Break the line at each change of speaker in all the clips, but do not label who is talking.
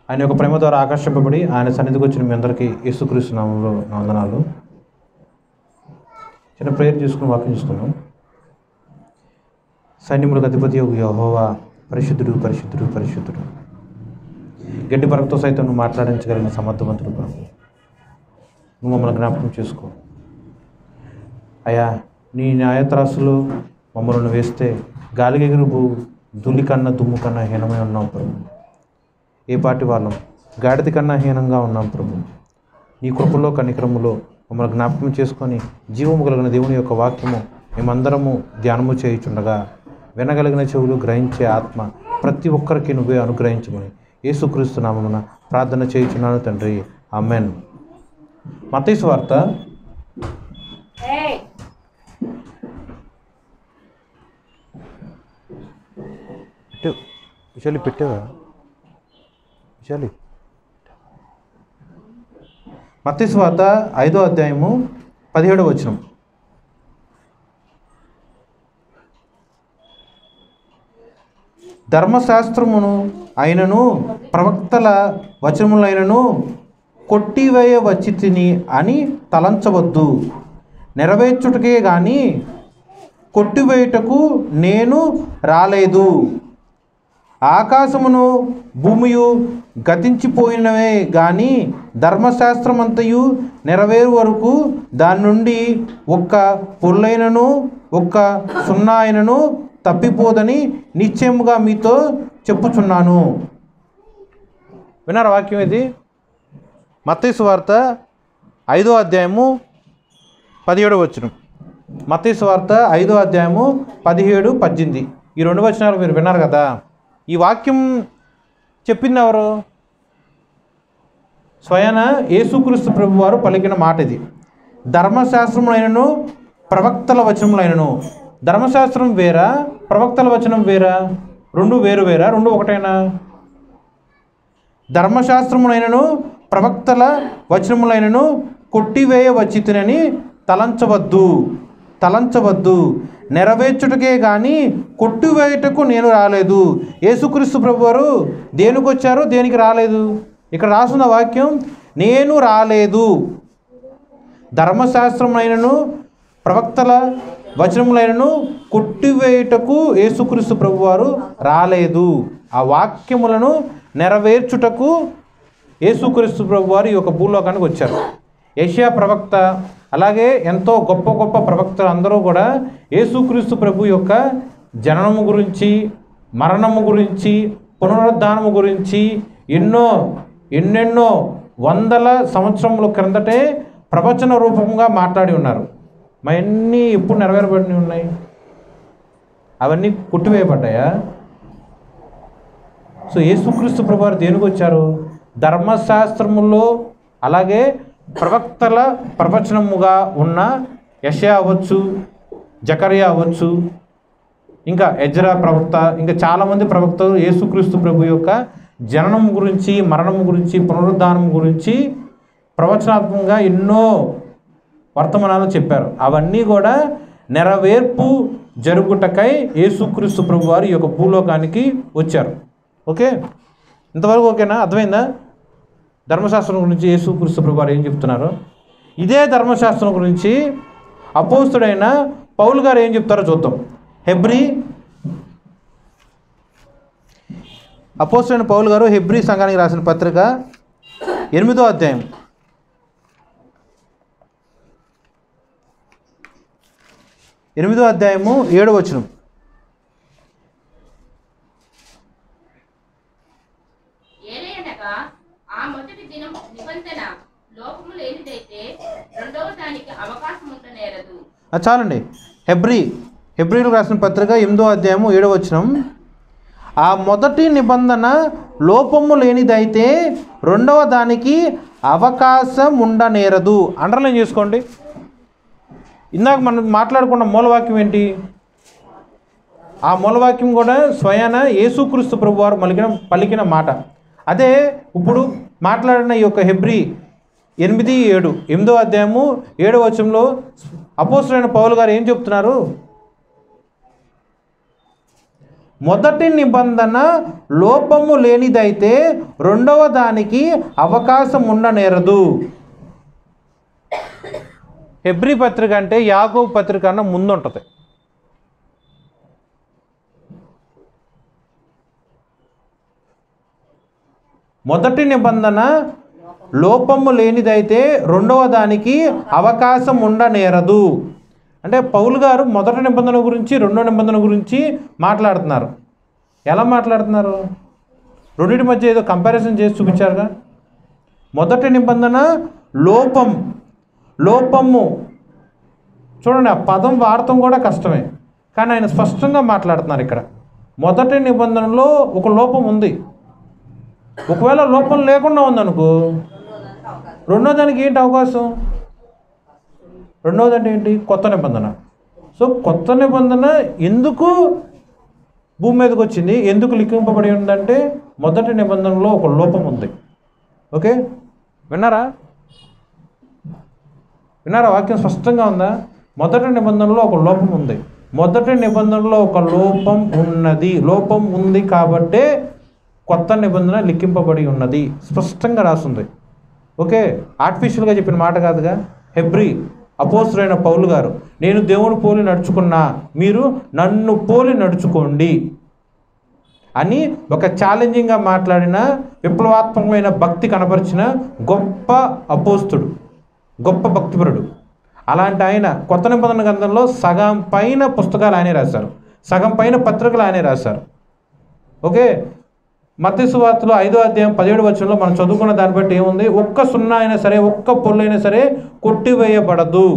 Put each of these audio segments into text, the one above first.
ఆయన యొక్క ప్రేమ ద్వారా ఆకర్షింపబడి ఆయన సన్నిధికి వచ్చిన మీ అందరికీ యేసుక్రీస్తు నామములో నా వందనాలు. చిన్న ప్రేయర్ చేసుకుని వాక్యం చూసుకున్నాం. సైన్యములకు అధిపతి యెహోవా పరిశుద్ధుడు పరిశుద్ధుడు పరిశుద్ధుడు. గడ్డి పరకతో సైతం నువ్వు మాట్లాడించగలిగిన సమర్థవంతుడు ప్రభు. నువ్వు మమ్మల్ని జ్ఞాపకం చేసుకో అయ్యా. నీ న్యాయత్రాసులో మమ్మల్ని వేస్తే గాలిగెగురు ధూళి కన్నా దుమ్ము కన్నా హీనమై ఉన్నాం ప్రభు. ఏ పాటి వాళ్ళం గాడిద కన్నా హీనంగా ఉన్నాం ప్రభు. నీ కృపలో కనికరములో మమ్మల్ని జ్ఞాపకం చేసుకొని జీవము కలిగిన దేవుని యొక్క వాక్యము మేమందరము ధ్యానము చేయుచుండగా వినగలిగిన చెవులు గ్రహించే ఆత్మ ప్రతి ఒక్కరికి నువ్వే అనుగ్రహించమని యేసుక్రీస్తు నామమున ప్రార్థన చేయుచున్నాను తండ్రి, ఆమేన్. మత్తయి సువార్త విశాలి పెట్టావా? విశాలి మత్తయి సువార్త 5వ అధ్యాయము 17వ వచనం. ధర్మశాస్త్రమును అయినను ప్రవక్తల వచనములైనను కొట్టివేయవచ్చి తిని అని తలంచవద్దు. నెరవేర్చుటకే గాని కొట్టివేయుటకు నేను రాలేదు. ఆకాశమును భూమియు గతించిపోయినవే గాని ధర్మశాస్త్రమంతయు నెరవేరు వరకు దాని నుండి ఒక్క పొల్లైనను ఒక్క సున్నా అయినను తప్పిపోదని నిశ్చయముగా మీతో చెప్పుచున్నాను. విన్నారా వాక్యం? ఇది మత్తయి సువార్త 5వ అధ్యాయము 17వ వచనం. మత్తయి సువార్త 5వ అధ్యాయము 17, 18 ఈ 2 వచనాలు మీరు విన్నారు కదా. ఈ వాక్యం చెప్పింది ఎవరు? స్వయాన యేసుక్రీస్తు ప్రభు వారు పలికిన మాట ఇది. ధర్మశాస్త్రములైనను ప్రవక్తల వచనములైనను. ధర్మశాస్త్రం వేరా, ప్రవక్తల వచనం వేరా? రెండు వేరు వేరా? రెండు ఒకటేనా? ధర్మశాస్త్రములైనను ప్రవక్తల వచనములైనను కొట్టివేయవచ్చి తినని తలంచవద్దు. నెరవేర్చుటకే కానీ కొట్టివేయుటకు నేను రాలేదు. యేసుక్రీస్తు ప్రభువారు దేనికి వచ్చారు, దేనికి రాలేదు? ఇక్కడ రాసిన వాక్యం నేను రాలేదు. ధర్మశాస్త్రములైనను ప్రవక్తల వచనములైనను కొట్టివేయుటకు యేసుక్రీస్తు ప్రభువారు రాలేదు. ఆ వాక్యములను నెరవేర్చుటకు యేసుక్రీస్తు ప్రభువారు ఈ యొక్క భూలోకానికి వచ్చారు. యెషయా ప్రవక్త అలాగే ఎంతో గొప్ప గొప్ప ప్రవక్తలు అందరూ కూడా యేసుక్రీస్తు ప్రభు యొక్క జననము గురించి, మరణము గురించి, పునరుద్ధానము గురించి ఎన్నెన్నో వందల సంవత్సరముల క్రిందటే ప్రవచన రూపంగా మాట్లాడి ఉన్నారు. అవన్నీ ఎప్పుడు నెరవేరబడి ఉన్నాయి? అవన్నీ కొట్టివేయబడ్డాయా? సో యేసుక్రీస్తు ప్రభు వారు దేనికి వచ్చారు? ధర్మశాస్త్రములో అలాగే ప్రవక్తల ప్రవచనముగా ఉన్న యెషయా అవ్వచ్చు, జకర్యా అవ్వచ్చు, ఇంకా ఎజ్రా ప్రవక్త, ఇంకా చాలామంది ప్రవక్తలు యేసుక్రీస్తు ప్రభు యొక్క జననం గురించి, మరణం గురించి, పునరుద్ధానం గురించి ప్రవచనాత్మకంగా ఎన్నో వర్తమానాలు చెప్పారు. అవన్నీ కూడా నెరవేర్పు జరుగుటకై యేసుక్రీస్తు ప్రభు వారు ఈ యొక్క భూలోకానికి వచ్చారు. ఓకే, ఇంతవరకు ఓకేనా? అర్థమైందా? ధర్మశాస్త్రం గురించి యేసుక్రీస్తు ప్రభు వారు ఏం చెప్తున్నారు? ఇదే ధర్మశాస్త్రం గురించి అపోస్తుడైన పౌలు గారు ఏం చెప్తారో చూద్దాం. అపోస్తుడైన పౌలు గారు హెబ్రీ సంఘానికి రాసిన పత్రిక 8వ అధ్యాయం 7వ వచనం. చాలండి. హెబ్రీలకు రాసిన పత్రిక 8వ అధ్యాయము 7వ వచనం. ఆ మొదటి నిబంధన లోపము లేనిదైతే రెండవ దానికి అవకాశం ఉండనేరదు. అండర్లైన్ చేసుకోండి. ఇందాక మనం మాట్లాడుకున్న మూలవాక్యం ఏంటి? ఆ మూలవాక్యం కూడా స్వయాన యేసుక్రీస్తు ప్రభు వారు పలికిన మాట. అదే ఇప్పుడు మాట్లాడిన ఈ యొక్క హెబ్రీ 8:7 8వ అధ్యాయము 7వ వచనంలో అపోస్తలుడైన పౌలు గారు ఏం చెప్తున్నారు? మొదటి నిబంధన లోపము లేనిదైతే రెండవ దానికి అవకాశం ఉండనేరదు. హెబ్రీ పత్రిక అంటే యాకోబు పత్రిక అన్న ముందుంటుంది. మొదటి నిబంధన లోపము లేనిదైతే రెండవ దానికి అవకాశం ఉండనేరదు. అంటే పౌలు గారు మొదటి నిబంధన గురించి రెండో నిబంధన గురించి మాట్లాడుతున్నారు. ఎలా మాట్లాడుతున్నారు? రెండింటి మధ్య ఏదో కంపారిజన్ చేసి చూపించారుగా. మొదటి నిబంధన లోపము చూడండి, ఆ పదం వాడటం కూడా కష్టమే, కానీ ఆయన స్పష్టంగా మాట్లాడుతున్నారు ఇక్కడ. మొదటి నిబంధనలో ఒక లోపం ఉంది. ఒకవేళ లోపం లేకుండా ఉందనుకో రెండో దానికి ఏంటి అవకాశం? రెండవది అంటే ఏంటి? కొత్త నిబంధన. సో కొత్త నిబంధన ఎందుకు భూమి మీదకి వచ్చింది, ఎందుకు లిఖింపబడి ఉందంటే మొదటి నిబంధనలో ఒక లోపం ఉంది. ఓకే, విన్నారా? వాక్యం స్పష్టంగా ఉందా? మొదటి నిబంధనలో ఒక లోపం ఉంది. మొదటి నిబంధనలో ఒక లోపం ఉంది కాబట్టే కొత్త నిబంధన లిఖింపబడి ఉన్నది, స్పష్టంగా రాస్తుంది. ఓకే, ఆర్టిఫిషియల్గా చెప్పిన మాట కాదుగా. హెబ్రీ అపోస్తలుడైన పౌలు గారు, నేను దేవుని పోలి నడుచుకున్నా, మీరు నన్ను పోలి నడుచుకోండి అని ఒక ఛాలెంజింగ్గా మాట్లాడిన, విప్లవాత్మకమైన భక్తి కనపరిచిన గొప్ప అపోస్తుడు, గొప్ప భక్తిపరుడు. అలాంటి ఆయన కొత్త నిబంధన గ్రంథంలో సగం పైన పుస్తకాలు ఆయనే రాశారు, సగం పైన పత్రికలు ఆయనే రాశారు. ఓకే, మత్తయి సువార్తలో 5వ అధ్యాయం 17వ వచనంలో మనం చదువుకున్న దాన్ని బట్టి ఏముంది? ఒక్క సున్నా అయినా సరే, ఒక్క పొల్లు అయినా సరే కొట్టివేయబడదు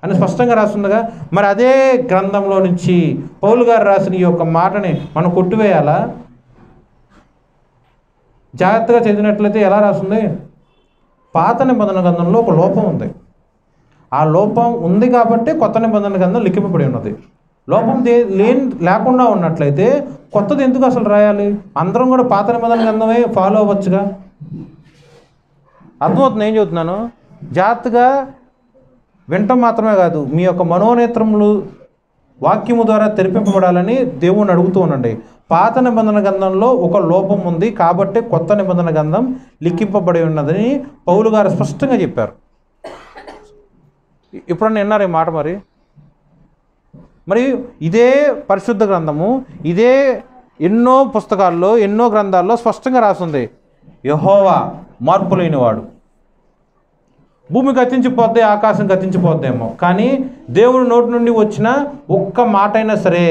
అని స్పష్టంగా రాస్తుందిగా. మరి అదే గ్రంథంలో నుంచి పౌలు గారు రాసిన ఈ యొక్క మాటని మనం కొట్టివేయాలా? జాగ్రత్తగా చదివినట్లయితే ఎలా రాస్తుంది? పాత నిబంధన గ్రంథంలో ఒక లోపం ఉంది. ఆ లోపం ఉంది కాబట్టి కొత్త నిబంధన గ్రంథం లిఖింపబడి ఉన్నది. లోపం లేకుండా ఉన్నట్లయితే కొత్తది ఎందుకు అసలు రాయాలి? అందరం కూడా పాత నిబంధన గ్రంథమే ఫాలో అవ్వచ్చుగా. అర్థమవుతుంది ఏం చెబుతున్నాను? జాగ్రత్తగా వినటం మాత్రమే కాదు, మీ యొక్క మనోనేత్రములు వాక్యము ద్వారా తెరిపింపబడాలని దేవుణ్ణి అడుగుతూ ఉండండి. పాత నిబంధన గ్రంథంలో ఒక లోపం ఉంది కాబట్టి కొత్త నిబంధన గ్రంథం లిఖింపబడి ఉన్నదని పౌలు గారు స్పష్టంగా చెప్పారు. ఎప్పుడన్నా విన్నారు ఈ మాట? మరి ఇదే పరిశుద్ధ గ్రంథము, ఇదే ఎన్నో పుస్తకాల్లో, ఎన్నో గ్రంథాల్లో స్పష్టంగా రాస్తుంది, యెహోవా మార్పు లేనివాడు. భూమి గతించిపోద్ది, ఆకాశం గతించిపోద్దేమో, కానీ దేవుడి నోటి నుండి వచ్చిన ఒక్క మాట అయినా సరే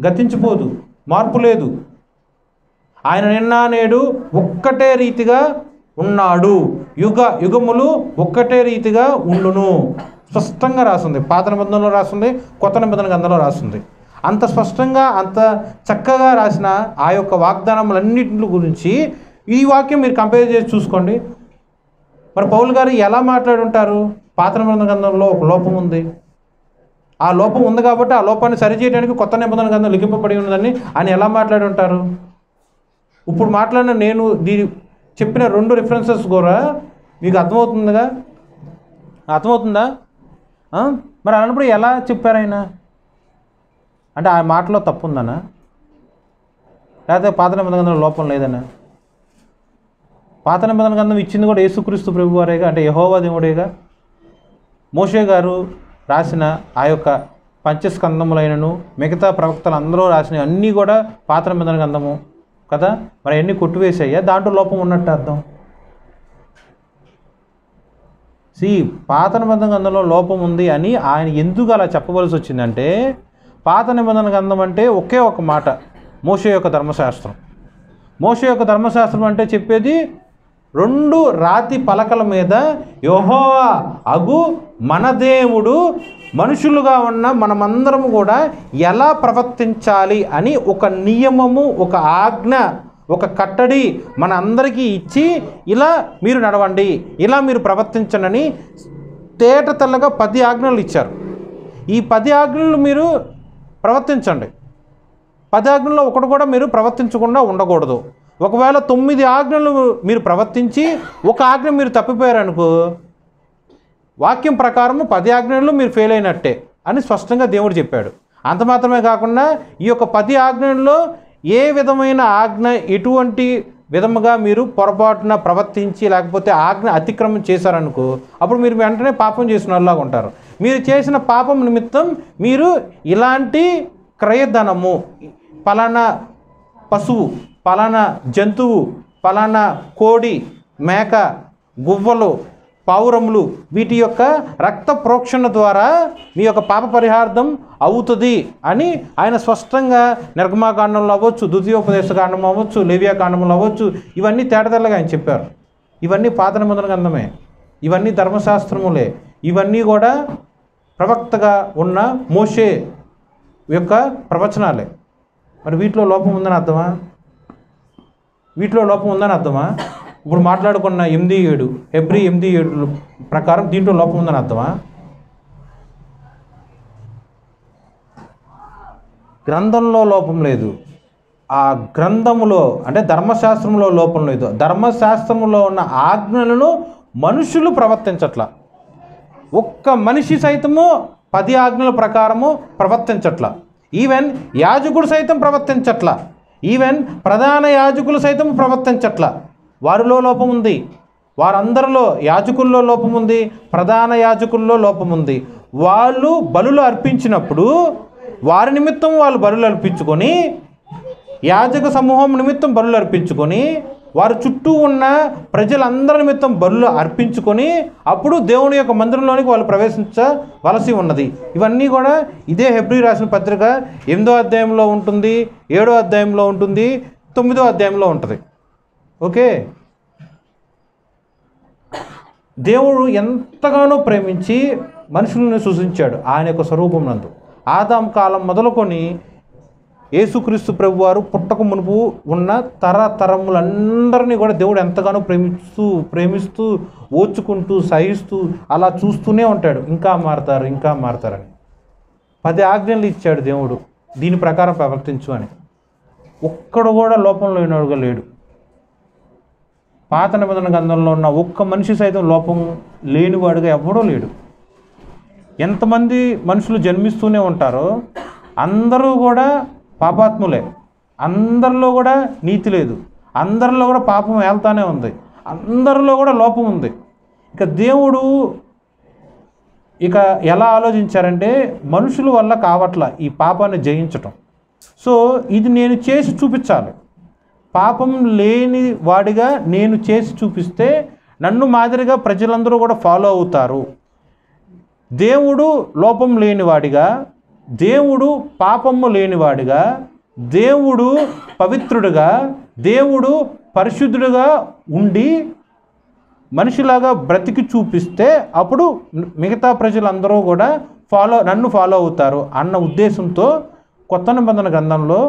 గతించిపోదు, మార్పు లేదు. ఆయన నిన్న నేడు ఒక్కటే రీతిగా ఉన్నాడు, యుగములు ఒక్కటే రీతిగా ఉండును. స్పష్టంగా రాస్తుంది. పాత నిబంధనలో రాస్తుంది, కొత్త నిబంధన గ్రంథంలో రాస్తుంది. అంత స్పష్టంగా, అంత చక్కగా రాసిన ఆ యొక్క వాగ్దానములన్నింటి గురించి ఈ వాక్యం మీరు కంపేర్ చేసి చూసుకోండి. మరి పౌలు గారు ఎలా మాట్లాడి ఉంటారు? పాత నిబంధన గ్రంథంలో ఒక లోపం ఉంది, ఆ లోపం ఉంది కాబట్టి ఆ లోపాన్ని సరిచేయడానికి కొత్త నిబంధన గ్రంథం లిఖింపబడి ఉన్నదని ఆయన ఎలా మాట్లాడి ఉంటారు? ఇప్పుడు మాట్లాడిన నేను చెప్పిన 2 రిఫరెన్సెస్ కూడా మీకు అర్థమవుతుందా? మరి అన్నప్పుడు ఎలా చెప్పారు ఆయన? అంటే ఆ మాటలో తప్పు ఉందనా, లేకపోతే పాత నిబంధన గ్రంథంలో లోపం లేదనా? పాత నిబంధన గ్రంథం ఇచ్చింది కూడా యేసుక్రీస్తు ప్రభు వారేగా, అంటే యెహోవా దేవుడేగా. మోషే గారు రాసిన ఆ యొక్క పంచస్కందములైనను మిగతా ప్రవక్తలు అందరూ రాసినవి అన్నీ కూడా పాత నిబంధన గ్రంథము కదా. మరి అన్నీ కొట్టివేసాయ్యా? దాంట్లో లోపం ఉన్నట్టు అర్థం. పాత నిబంధన గ్రంథంలో లోపం ఉంది అని ఆయన ఎందుకు అలా చెప్పవలసి వచ్చిందంటే, పాత నిబంధన గ్రంథం అంటే ఒకే ఒక మాట, మోషే యొక్క ధర్మశాస్త్రం. మోషే యొక్క ధర్మశాస్త్రం అంటే చెప్పేది 2 రాతి పలకల మీద యెహోవా అగు మన దేవుడు మనుషులుగా ఉన్న మనమందరము కూడా ఎలా ప్రవర్తించాలి అని ఒక నియమము, ఒక ఆజ్ఞ, ఒక కట్టడి మన అందరికీ ఇచ్చి, ఇలా మీరు నడవండి, ఇలా మీరు ప్రవర్తించండి తేట తెల్లగా 10 ఆజ్ఞలు ఇచ్చారు. ఈ 10 ఆజ్ఞలు మీరు ప్రవర్తించండి. 10 ఆజ్ఞల్లో ఒకటి కూడా మీరు ప్రవర్తించకుండా ఉండకూడదు. ఒకవేళ 9 ఆజ్ఞలు మీరు ప్రవర్తించి ఒక ఆజ్ఞ మీరు తప్పిపోయారనుకో, వాక్యం ప్రకారము 10 ఆజ్ఞలు మీరు ఫెయిల్ అయినట్టే అని స్పష్టంగా దేవుడు చెప్పాడు. అంత మాత్రమే కాకుండా ఈ యొక్క 10 ఆజ్ఞల్లో ఏ విధమైన ఆజ్ఞ ఎటువంటి విధముగా మీరు పొరపాటున ప్రవర్తించి లేకపోతే ఆజ్ఞ అతిక్రమం చేశారనుకో, అప్పుడు మీరు వెంటనే పాపం చేసిన వాళ్ళలాగా ఉంటారు. మీరు చేసిన పాపం నిమిత్తం మీరు ఇలాంటి క్రయధనము, పలానా పశువు, పలానా జంతువు, పలానా కోడి, మేక, గువ్వలు, పావురములు, వీటి యొక్క రక్త ప్రోక్షణ ద్వారా మీ యొక్క పాప పరిహార్థం అవుతుంది అని ఆయన స్పష్టంగా నిర్గమాకాండంలో అవ్వచ్చు, ద్వితీయోపదేశ కాండం అవ్వచ్చు, లేవియా కాండంలో అవ్వచ్చు, ఇవన్నీ తేటతెల్లగా ఆయన చెప్పారు. ఇవన్నీ పాత నిబంధన గ్రంథమే, ఇవన్నీ ధర్మశాస్త్రములే, ఇవన్నీ కూడా ప్రవక్తగా ఉన్న మోషే యొక్క ప్రవచనాలే. మరి వీటిలో లోపం ఉందని అర్థమా? వీటిలో లోపం ఉందని అర్థమా? ఇప్పుడు మాట్లాడుకున్న 8:7 హెబ్రీ 8:7 ప్రకారం దీంట్లో లోపం ఉందని అర్థమా? గ్రంథంలో లోపం లేదు, ఆ గ్రంథములో అంటే ధర్మశాస్త్రంలో లోపం లేదు. ధర్మశాస్త్రంలో ఉన్న ఆజ్ఞలను మనుషులు ప్రవర్తించట్లా. ఒక్క మనిషి సైతము 10 ఆజ్ఞల ప్రకారము ప్రవర్తించట్లా. ఈవెన్ యాజకుడు సైతం ప్రవర్తించట్లా. ఈవెన్ ప్రధాన యాజకులు సైతం ప్రవర్తించట్లా. వారిలో లోపం ఉంది, వారందరిలో యాజకుల్లో లోపం ఉంది, ప్రధాన యాజకుల్లో లోపం ఉంది. వాళ్ళు బలులు అర్పించినప్పుడు వారి నిమిత్తం వాళ్ళు బలులు అర్పించుకొని, యాజక సమూహం నిమిత్తం బలులు అర్పించుకొని, వారి చుట్టూ ఉన్న ప్రజలందరి నిమిత్తం బలులు అర్పించుకొని అప్పుడు దేవుని యొక్క మందిరంలోనికి వాళ్ళు ప్రవేశించవలసి ఉన్నది. ఇవన్నీ కూడా ఇదే హెబ్రీ రాసిన పత్రిక 8వ అధ్యాయంలో ఉంటుంది, 7వ అధ్యాయంలో ఉంటుంది, 9వ అధ్యాయంలో ఉంటుంది. ఓకే, దేవుడు ఎంతగానో ప్రేమించి మనుషులను సృష్టించాడు ఆయన యొక్క స్వరూపం నందు. ఆదాం కాలం మొదలుకొని యేసుక్రీస్తు ప్రభువారు పుట్టక మునుపు ఉన్న తరములందరినీ కూడా దేవుడు ఎంతగానో ప్రేమిస్తూ ఓర్చుకుంటూ సహిస్తూ అలా చూస్తూనే ఉంటాడు. ఇంకా మారతారని 10 ఆజ్ఞలు ఇచ్చాడు దేవుడు, దీని ప్రకారం ప్రవర్తించు అని. ఒక్కడు కూడా లోపంలో లేనివాడుగా లేడు. పాత నిబంధన గ్రంథంలో ఉన్న ఒక్క మనిషి సైతం లోపం లేనివాడుగా ఎవడో లేడు. ఎంతమంది మనుషులు జన్మిస్తూనే ఉంటారో అందరూ కూడా పాపాత్ములే, అందరిలో కూడా నీతి లేదు, అందరిలో కూడా పాపం వెళ్తానే ఉంది, అందరిలో కూడా లోపం ఉంది. ఇక దేవుడు ఎలా ఆలోచించారంటే మనుషుల వల్ల కావట్లా ఈ పాపాన్ని జయించటం. సో ఇది నేను చేసి చూపించాలి, పాపం లేని వాడిగా నేను చేసి చూపిస్తే నన్ను మాదిరిగా ప్రజలందరూ కూడా ఫాలో అవుతారు. దేవుడు లోపం లేనివాడిగా, దేవుడు పాపము లేనివాడిగా, దేవుడు పవిత్రుడిగా, దేవుడు పరిశుద్ధుడిగా ఉండి మనిషిలాగా బ్రతికి చూపిస్తే అప్పుడు మిగతా ప్రజలందరూ కూడా నన్ను ఫాలో అవుతారు అన్న ఉద్దేశంతో కొత్త నిబంధన గ్రంథంలో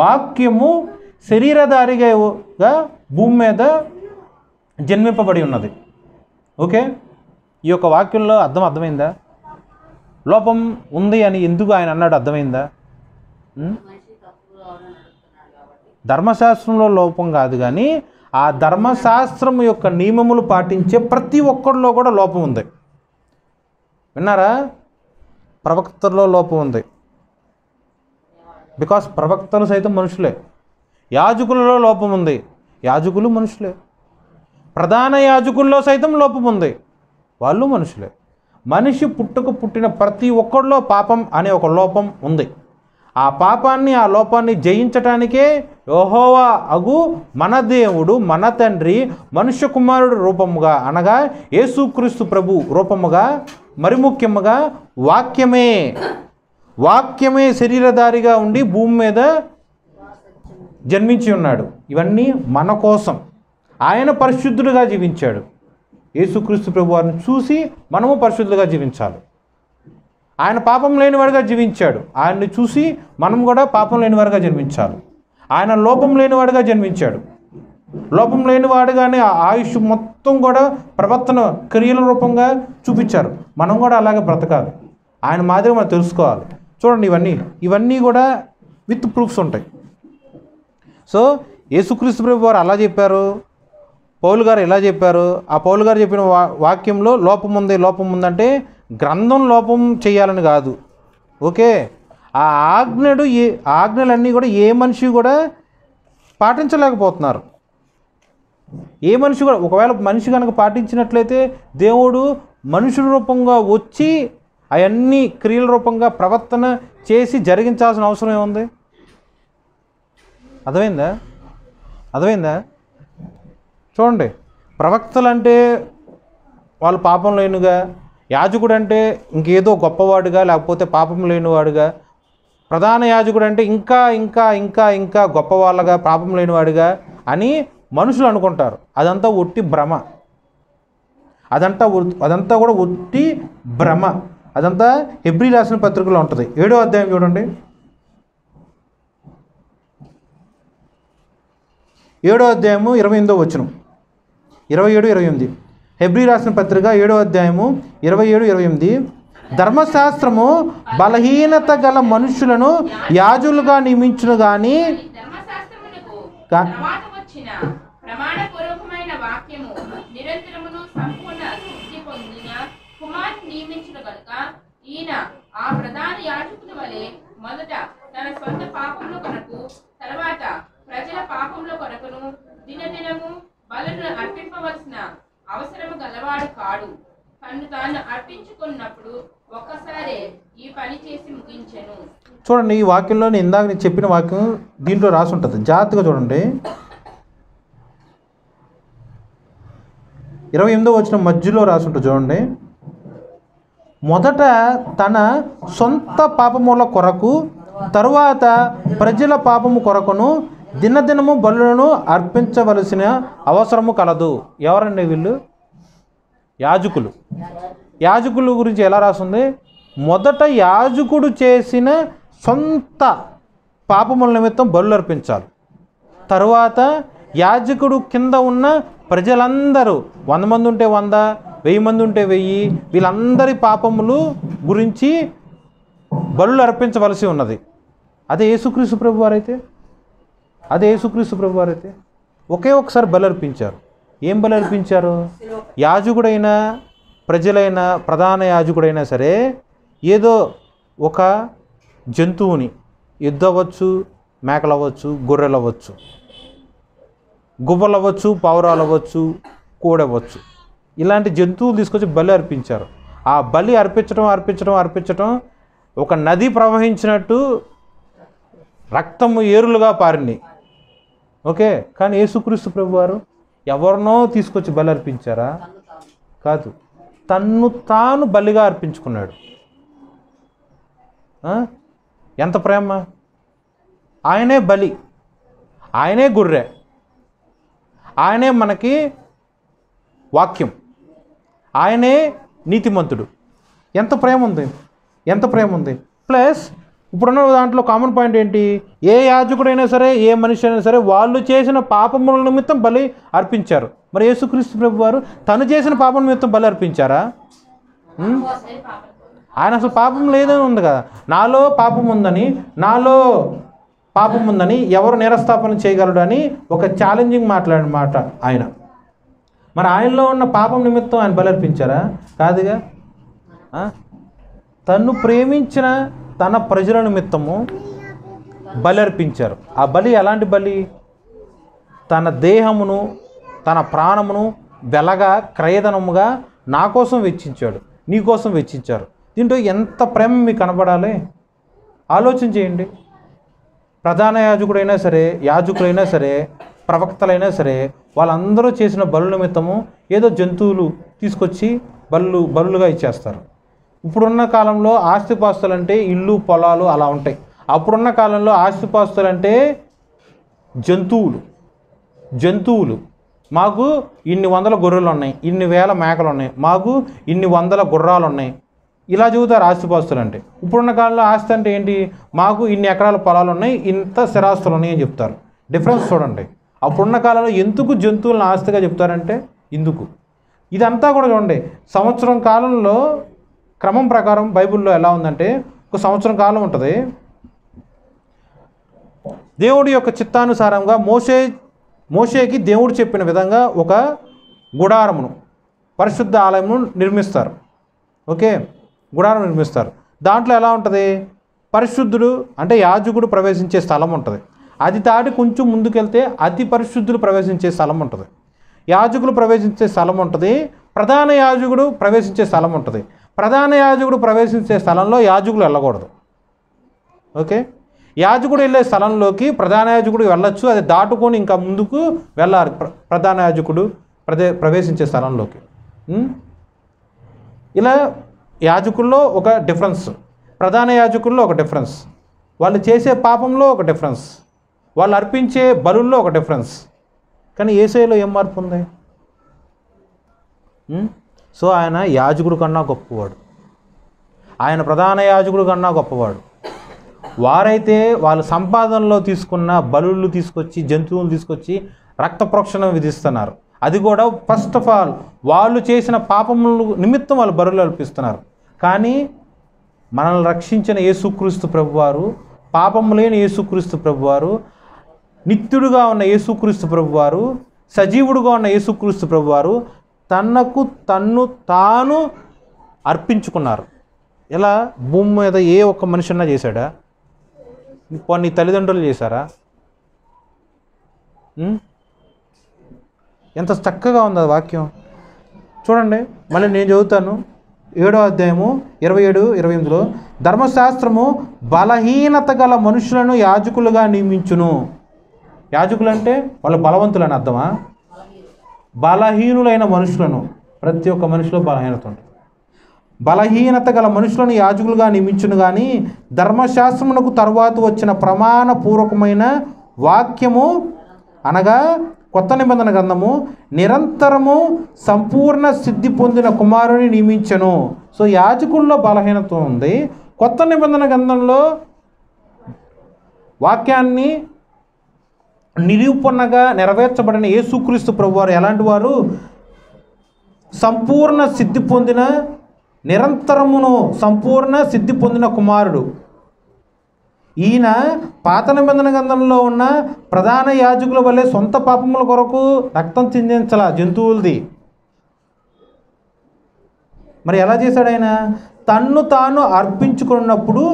వాక్యము శరీరధారిగా భూమి మీద జన్మింపబడి ఉన్నది. ఓకే, ఈ యొక్క వాక్యంలో అర్థమైందా? లోపం ఉంది అని ఎందుకు ఆయన అన్నాడు అర్థమైందా? ధర్మశాస్త్రంలో లోపం కాదు, కానీ ఆ ధర్మశాస్త్రం యొక్క నియమములు పాటించే ప్రతి ఒక్కరిలో కూడా లోపం ఉంది. విన్నారా? ప్రవక్తల్లో లోపం ఉంది, బికాస్ ప్రవక్తలు సైతం మనుషులే. యాజకులలో లోపం ఉంది, యాజకులు మనుషులే. ప్రధాన యాజకుల్లో సైతం లోపం ఉంది, వాళ్ళు మనుషులే. మనిషి పుట్టిన ప్రతి ఒక్కరిలో పాపం అనే ఒక లోపం ఉంది. ఆ లోపాన్ని జయించటానికే యెహోవా అగు మన దేవుడు మన తండ్రి మనుష్య కుమారుడు రూపముగా అనగా యేసుక్రీస్తు ప్రభు రూపముగా, మరి ముఖ్యముగా వాక్యమే శరీరధారిగా ఉండి భూమి మీద జన్మించి ఉన్నాడు. ఇవన్నీ మన కోసం. ఆయన పరిశుద్ధుడిగా జీవించాడు. యేసుక్రీస్తు ప్రభు వారిని చూసి మనము పరిశుద్ధులుగా జీవించాలి. ఆయన పాపం లేనివాడిగా జీవించాడు, ఆయన్ని చూసి మనం కూడా పాపం లేనివాడిగా జన్మించాలి. ఆయన లోపం లేనివాడిగా జన్మించాడు. లోపం లేనివాడిగానే ఆయుష్ మొత్తం కూడా ప్రవర్తన క్రియల రూపంగా చూపించారు. మనం కూడా అలాగే బ్రతకాలి, ఆయన మాదిరి మనం తెలుసుకోవాలి. చూడండి, ఇవన్నీ కూడా విత్ ప్రూఫ్స్ ఉంటాయి. సో యేసుక్రీస్తు ప్రభు వారు అలా చెప్పారు, పౌలు గారు ఎలా చెప్పారు. ఆ పౌలు గారు చెప్పిన వాక్యంలో లోపం ఉందంటే గ్రంథం లోపం చేయాలని కాదు. ఓకే, ఆ ఆజ్ఞలన్నీ కూడా ఏ మనిషి కూడా పాటించలేకపోతున్నారు. ఏ మనిషి కూడా, ఒకవేళ మనిషి కనుక పాటించినట్లయితే దేవుడు మనుషుల రూపంగా వచ్చి అవన్నీ క్రియల రూపంగా ప్రవర్తన చేసి జరిగించాల్సిన అవసరం ఏముంది? అర్థమైందా? చూడండి, ప్రవక్తలు అంటే వాళ్ళు పాపం లేనుగా, యాజకుడు అంటే ఇంకేదో గొప్పవాడుగా లేకపోతే పాపం లేనివాడుగా, ప్రధాన యాజకుడు అంటే ఇంకా ఇంకా ఇంకా ఇంకా గొప్పవాళ్ళగా పాపం లేనివాడుగా అని మనుషులు అనుకుంటారు. అదంతా ఒట్టి భ్రమ. అదంతా కూడా ఒట్టి భ్రమ. అదంతా హెబ్రీ రాసిన పత్రికలో ఉంటుంది. 7వ అధ్యాయం చూడండి, 7వ అధ్యాయము 28వ వచనం, 27, 28. హెబ్రీ రాసిన పత్రిక 7వ అధ్యాయము 27, 28. ధర్మశాస్త్రము బలహీనత గల మనుషులను యాజకులుగా నియమించును గాని
ప్రమాణపూర్వకమైన వాక్యము నిరంతరమును సంపూర్ణ శుద్ధి పొందిన కుమారుని నియమించిన కనుక ఈయన ఆ ప్రధాన యాజకుని వలె మొదట తన సొంత పాపముల కొరకు, తర్వాత ప్రజల పాపముల కొరకును దినదినము బలులను అర్పింపవలసిన అవసరము గలవాడు కాడు. తను తాను అర్పించుకున్నప్పుడు ఒక్కసారే ఈ పని చేసి ముగించెను.
చూడండి, ఈ వాక్యంలో ఇందాక నేను చెప్పిన వాక్యం దీంట్లో రాసి ఉంటుంది. జాగ్రత్తగా చూడండి. 28వ వచనం మధ్యలో రాసి ఉంటుంది చూడండి. మొదట తన సొంత పాపముల కొరకు, తరువాత ప్రజల పాపము కొరకును దినదినము బలులను అర్పించవలసిన అవసరము కలదు. ఎవరండి వీళ్ళు? యాజకుల గురించి ఎలా రాస్తుంది? మొదట యాజకుడు చేసిన సొంత పాపముల నిమిత్తం బలులు అర్పించాలి. తరువాత యాజకుడు కింద ఉన్న ప్రజలందరూ 100 మంది ఉంటే 100, 1000 మంది ఉంటే 1000, వీళ్ళందరి పాపములు గురించి బలులు అర్పించవలసి ఉన్నది. అదే యేసుక్రీస్తు ప్రభు వారైతే ఒకే ఒకసారి బలి అర్పించారు. ఏం బలి అర్పించారు? యాజకుడైనా ప్రజలైనా ప్రధాన యాజకుడైనా సరే ఏదో ఒక జంతువుని, ఎద్దు అవ్వచ్చు, మేకలు అవ్వచ్చు, గొర్రెలు అవ్వచ్చు, గువ్వలు అవ్వచ్చు, పావురాలు అవ్వచ్చు, కోడవచ్చు, ఇలాంటి జంతువులు తీసుకొచ్చి బలి అర్పించారు. ఆ బలి అర్పించడం ఒక నది ప్రవహించినట్టు రక్తము ఏరులుగా పారింది. ఓకే, కానీ యేసుక్రీస్తు ప్రభు వారు ఎవరినో తీసుకొచ్చి బలి అర్పించారా? కాదు, తన్ను తాను బలిగా అర్పించుకున్నాడు. ఎంత ప్రేమ! ఆయనే బలి, ఆయనే గొర్రె, ఆయనే మనకి వాక్యం, ఆయనే నీతిమంతుడు. ఎంత ప్రేమ ఉంది! ప్లస్ ఇప్పుడున్న దాంట్లో కామన్ పాయింట్ ఏంటి? ఏ యాజకుడైనా సరే, ఏ మనిషి అయినా సరే వాళ్ళు చేసిన పాపముల నిమిత్తం బలి అర్పించారు. మరి యేసుక్రీస్తు ప్రభు వారు తను చేసిన పాపం నిమిత్తం బలి అర్పించారా? ఆయన అసలు పాపం లేదని ఉంది కదా. నాలో పాపం ఉందని ఎవరు నేరస్థాపన చేయగలడు అని ఒక ఛాలెంజింగ్ మాట్లాడిన మాట ఆయన. మరి ఆయనలో ఉన్న పాపం నిమిత్తం ఆయన బలి అర్పించారా? కాదుగా. తను ప్రేమించిన తన ప్రజల నిమిత్తము బలి అర్పించారు. ఆ బలి ఎలాంటి బలి? తన దేహమును, తన ప్రాణమును వెలగా, క్రయధనముగా నా కోసం వెచ్చించాడు, నీ కోసం వెచ్చించారు. దీంట్లో ఎంత ప్రేమ మీకు కనబడాలి? ఆలోచన చేయండి. ప్రధాన యాజకులైనా సరే ప్రవక్తలైనా సరే వాళ్ళందరూ చేసిన బలు నిమిత్తము ఏదో జంతువులు తీసుకొచ్చి బలులుగా ఇచ్చేస్తారు. ఇప్పుడున్న కాలంలో ఆస్తిపాస్తులు అంటే ఇల్లు, పొలాలు అలా ఉంటాయి. అప్పుడున్న కాలంలో ఆస్తిపాస్తులు అంటే జంతువులు. మాకు ఇన్ని 100 గొర్రెలు ఉన్నాయి, ఇన్ని 1000 మేకలు ఉన్నాయి, మాకు ఇన్ని 100 గుర్రాలు ఉన్నాయి, ఇలా చెబుతారు ఆస్తిపాస్తులు అంటే. ఇప్పుడున్న కాలంలో ఆస్తి అంటే ఏంటి? మాకు ఇన్ని ఎకరాల పొలాలు ఉన్నాయి, ఇంత స్థిరాస్తులు ఉన్నాయి అని చెప్తారు. డిఫరెన్స్ చూడండి. అప్పుడున్న కాలంలో ఎందుకు జంతువులను ఆస్తిగా చెప్తారంటే ఇందుకు. ఇదంతా కూడా చూడండి, సంవత్సరం కాలంలో క్రమం ప్రకారం బైబిల్లో ఎలా ఉందంటే, ఒక సంవత్సరం కాలం ఉంటుంది. దేవుడి యొక్క చిత్తానుసారంగా మోషేకి దేవుడు చెప్పిన విధంగా ఒక గుడారమును, పరిశుద్ధ ఆలయమును నిర్మిస్తారు. ఓకే, గుడారం నిర్మిస్తారు. దాంట్లో ఎలా ఉంటుంది? పరిశుద్ధుడు అంటే యాజకుడు ప్రవేశించే స్థలం ఉంటుంది. అది దాటి కొంచెం ముందుకెళ్తే అతి పరిశుద్ధులు ప్రవేశించే స్థలం ఉంటుంది. యాజకులు ప్రవేశించే స్థలం ఉంటుంది, ప్రధాన యాజకుడు ప్రవేశించే స్థలం ఉంటుంది. ప్రధాన యాజకుడు ప్రవేశించే స్థలంలో యాజకులు వెళ్ళకూడదు. ఓకే, యాజకుడు వెళ్ళే స్థలంలోకి ప్రధాన యాజకుడు వెళ్ళొచ్చు, అది దాటుకొని ఇంకా ముందుకు వెళ్ళాలి ప్రధాన యాజకుడు ప్రవేశించే స్థలంలోకి. ఇలా యాజకుల్లో ఒక డిఫరెన్స్, ప్రధాన యాజకుల్లో ఒక డిఫరెన్స్, వాళ్ళు చేసే పాపంలో ఒక డిఫరెన్స్, వాళ్ళు అర్పించే బలుల్లో ఒక డిఫరెన్స్. కానీ యేసయ్యలో ఏం మార్పు ఉంది? సో ఆయన యాజకుడు కన్నా గొప్పవాడు, ఆయన ప్రధాన యాజకుడు కన్నా గొప్పవాడు. వారైతే వాళ్ళ సంపాదనలో తీసుకున్న బలులు తీసుకొచ్చి, జంతువులు తీసుకొచ్చి రక్త ప్రోక్షణ విధిస్తున్నారు. అది కూడా ఫస్ట్ ఆఫ్ ఆల్ వాళ్ళు చేసిన పాపముల నిమిత్తం వాళ్ళు బలులు అర్పిస్తున్నారు. కానీ మనల్ని రక్షించిన యేసుక్రీస్తు ప్రభువారు, పాపము లేని యేసుక్రీస్తు ప్రభువారు, నిత్యుడుగా ఉన్న యేసుక్రీస్తు ప్రభువారు, సజీవుడుగా ఉన్న యేసుక్రీస్తు ప్రభువారు తనకు తన్ను తాను అర్పించుకున్నారు. ఇలా భూమి మీద ఏ ఒక్క మనిషిన్నా చేశాడా? నీ తల్లిదండ్రులు చేశారా? ఎంత చక్కగా ఉంది ఆ వాక్యం చూడండి. మళ్ళీ నేను చదువుతాను. 7వ అధ్యాయము 27-28లో, ధర్మశాస్త్రము బలహీనత గల మనుషులను యాజకులుగా నియమించును. యాజకులు అంటే వాళ్ళు బలవంతులని అర్థమా? బలహీనులైన మనుషులను, ప్రతి ఒక్క మనిషిలో బలహీనత ఉంటుంది. బలహీనత గల మనుషులను యాజకులుగా నియమించును. కానీ ధర్మశాస్త్రమునకు తరువాత వచ్చిన ప్రమాణపూర్వకమైన వాక్యము అనగా కొత్త నిబంధన గ్రంథము నిరంతరము సంపూర్ణ సిద్ధి పొందిన కుమారుని నియమించను. సో యాజకుల్లో బలహీనత ఉంది. కొత్త నిబంధన గ్రంథంలో వాక్యాన్ని నిరూపణగా నెరవేర్చబడిన యేసుక్రీస్తు ప్రభువారు ఎలాంటి వారు? సంపూర్ణ సిద్ధి పొందిన, నిరంతరమును సంపూర్ణ సిద్ధి పొందిన కుమారుడు. ఈయన పాత నిబంధన గ్రంథంలో ఉన్న ప్రధాన యాజకుల వల్లే సొంత పాపముల కొరకు రక్తం చిందించాల జంతువులది. మరి ఎలా చేశాడు ఆయన? తన్ను తాను అర్పించుకున్నప్పుడు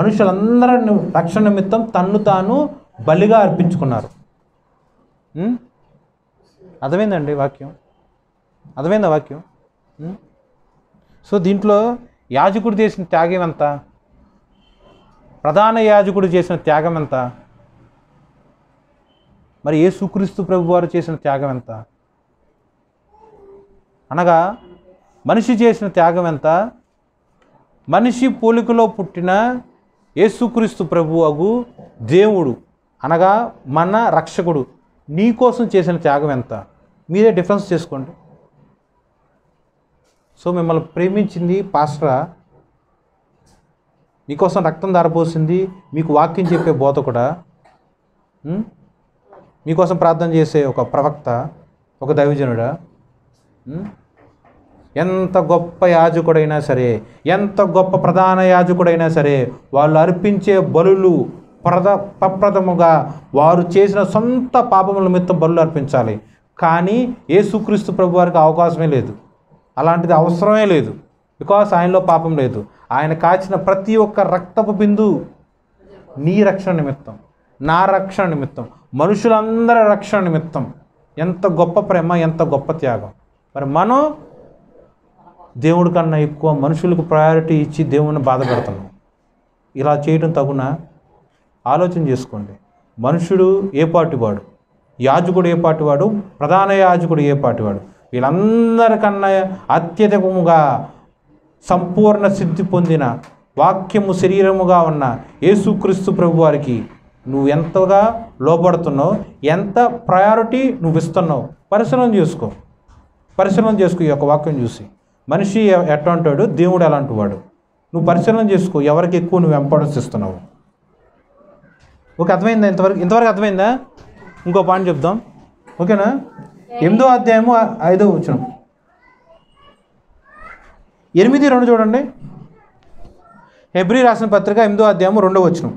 మనుషులందరూ రక్షణ నిమిత్తం తన్ను తాను బలిగా అర్పించుకున్నారు. అర్థమైందండి వాక్యం? అర్థమైందా వాక్యం? సో దీంట్లో యాజకుడు చేసిన త్యాగం ఎంత? ప్రధాన యాజకుడు చేసిన త్యాగం ఎంత? మరి యేసుక్రీస్తు ప్రభువారు చేసిన త్యాగం ఎంత? అనగా మనిషి చేసిన త్యాగం ఎంత? మనిషి పోలికలో పుట్టిన యేసుక్రీస్తు ప్రభువు దేవుడు అనగా మన రక్షకుడు నీ కోసం చేసిన త్యాగం ఎంత? మీరే డిఫరెన్స్ చేసుకోండి. సో మిమ్మల్ని ప్రేమించింది పాస్టరా? మీకోసం రక్తం ధారపోసింది మీకు వాక్యం చెప్పే బోధకుడా? మీకోసం ప్రార్థన చేసే ఒక ప్రవక్త, ఒక దైవజనుడా? ఎంత గొప్ప యాజకుడైనా సరే, ఎంత గొప్ప ప్రధాన యాజకుడైనా సరే, వాళ్ళు అర్పించే బలులు ప్రప్రథముగా వారు చేసిన సొంత పాపముల నిమిత్తం బలులు అర్పించాలి. కానీ యేసుక్రీస్తు ప్రభు వారికి అవకాశమే లేదు, అలాంటిది అవసరమే లేదు. బికాస్ ఆయనలో పాపం లేదు. ఆయన కాచిన ప్రతి ఒక్క రక్తపు బిందు నీ రక్షణ నిమిత్తం, నా రక్షణ నిమిత్తం, మనుషులందరి రక్షణ నిమిత్తం. ఎంత గొప్ప ప్రేమ, ఎంత గొప్ప త్యాగం. మరి మనం దేవుడి కన్నా ఎక్కువ మనుషులకు ప్రయారిటీ ఇచ్చి దేవుని బాధ పెడుతున్నాం. ఇలా చేయడం తగునా? ఆలోచన చేసుకోండి. మనుషుడు ఏ పాటివాడు, యాజకుడు ఏ పాటివాడు, ప్రధాన యాజకుడు ఏ పాటివాడు? వీళ్ళందరికన్నా అత్యధికముగా సంపూర్ణ సిద్ధి పొందిన వాక్యము శరీరముగా ఉన్న యేసుక్రీస్తు ప్రభు వారికి నువ్వు ఎంతగా లోబడుతున్నావు, ఎంత ప్రయారిటీ నువ్వు ఇస్తున్నావు పరిశీలన చేసుకో. పరిశీలన చేసుకో. ఈ యొక్క వాక్యం చూసి మనిషి ఎట్లాంటాడు, దేవుడు ఎలాంటి వాడు నువ్వు పరిశీలన చేసుకో. ఎవరికి ఎక్కువ నువ్వు ఇంపార్టెన్స్ ఇస్తున్నావు? ఓకే, అర్థమైందా? ఇంతవరకు అర్థమైందా? ఇంకో పాయింట్ చెప్దాం, ఓకేనా? 8వ అధ్యాయము 5వ వచనం, 8:2 చూడండి. హెబ్రీ రాసిన పత్రిక 8వ అధ్యాయము 2వ వచనం.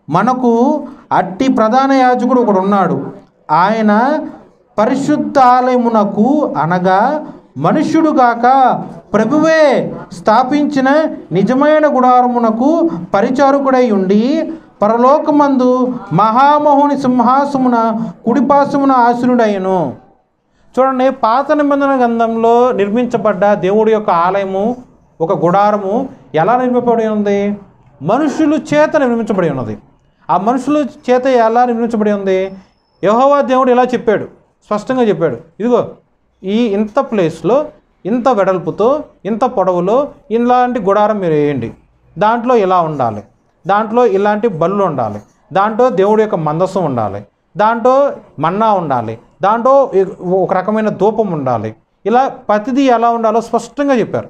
మనకు అట్టి ప్రధాన యాజకుడు ఒకడు ఉన్నాడు, ఆయన పరిశుద్ధ ఆలయమునకు అనగా మనుష్యుడుగాక ప్రభువే స్థాపించిన నిజమైన గుడారమునకు పరిచారకుడై ఉండి పరలోకమందు మహామహుని సింహాసమున కుడిపాసమున ఆసీనుడయ్యను. చూడండి, పాత నిబంధన గ్రంథంలో నిర్మించబడ్డ దేవుడి యొక్క ఆలయము, ఒక గుడారము ఎలా నిర్మించబడి ఉంది? మనుషుల చేత నిర్మించబడి ఉన్నది. ఆ మనుషుల చేత ఎలా నిర్మించబడి ఉంది? యెహోవా దేవుడు ఇలా చెప్పాడు, స్పష్టంగా చెప్పాడు, ఇదిగో ఈ ఇంత ప్లేస్లో ఇంత వెడల్పుతో ఇంత పొడవులో ఇలాంటి గుడారం మీరు వేయండి, దాంట్లో ఇలా ఉండాలి, దాంట్లో ఇలాంటి బళ్ళు ఉండాలి, దాంట్లో దేవుడి యొక్క మందసం ఉండాలి, దాంట్లో మన్నా ఉండాలి, దాంట్లో ఒక రకమైన ధూపం ఉండాలి, ఇలా ప్రతిదీ ఎలా ఉండాలో స్పష్టంగా చెప్పారు.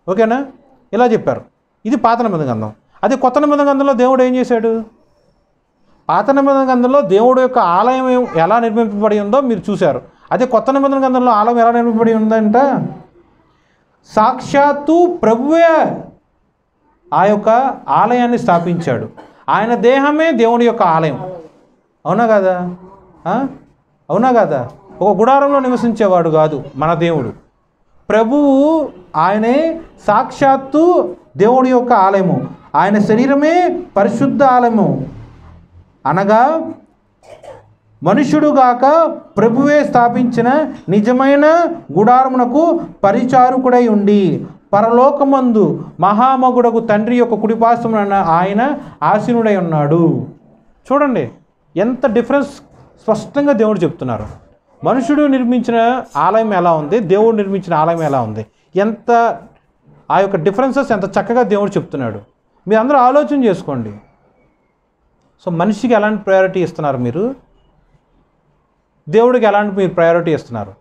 ఓకేనా? ఇలా చెప్పారు. ఇది పాత నిబంధన గ్రంథం. అదే కొత్త నిబంధన గ్రంథంలో దేవుడు ఏం చేశాడు? పాత నిబంధన గ్రంథంలో దేవుడు యొక్క ఆలయం ఎలా నిర్మింపబడి ఉందో మీరు చూశారు. అదే కొత్త నిబంధన గ్రంథంలో ఆలయం ఎలా నిర్మింపబడి ఉందంట? సాక్షాత్తు ప్రభువే ఆ యొక్క ఆలయాన్ని స్థాపించాడు. ఆయన దేహమే దేవుని యొక్క ఆలయం. అవునా కదా? అవునా కదా? ఒక గుడారంలో నివసించేవాడు కాదు మన దేవుడు. ప్రభువు ఆయనే సాక్షాత్తు దేవుడి యొక్క ఆలయము. ఆయన శరీరమే పరిశుద్ధ ఆలయము. అనగా మనుష్యుడుగాక ప్రభువే స్థాపించిన నిజమైన గుడారమునకు పరిచారకుడై ఉండి పరలోకమందు మహామగుడకు తండ్రి యొక్క కుడిపార్శ్వమున ఆయన ఆసీనుడై ఉన్నాడు. చూడండి ఎంత డిఫరెన్స్ స్పష్టంగా దేవుడు చెప్తున్నారు. మనుషుడు నిర్మించిన ఆలయం ఎలా ఉంది, దేవుడు నిర్మించిన ఆలయం ఎలా ఉంది, ఎంత ఆ యొక్క డిఫరెన్సెస్ ఎంత చక్కగా దేవుడు చెప్తున్నాడు. మీరు అందరూ ఆలోచన చేసుకోండి. సో మనిషికి ఎలాంటి ప్రయారిటీ ఇస్తున్నారు మీరు? దేవుడికి ఎలాంటి మీరు ప్రయారిటీ ఇస్తున్నారు?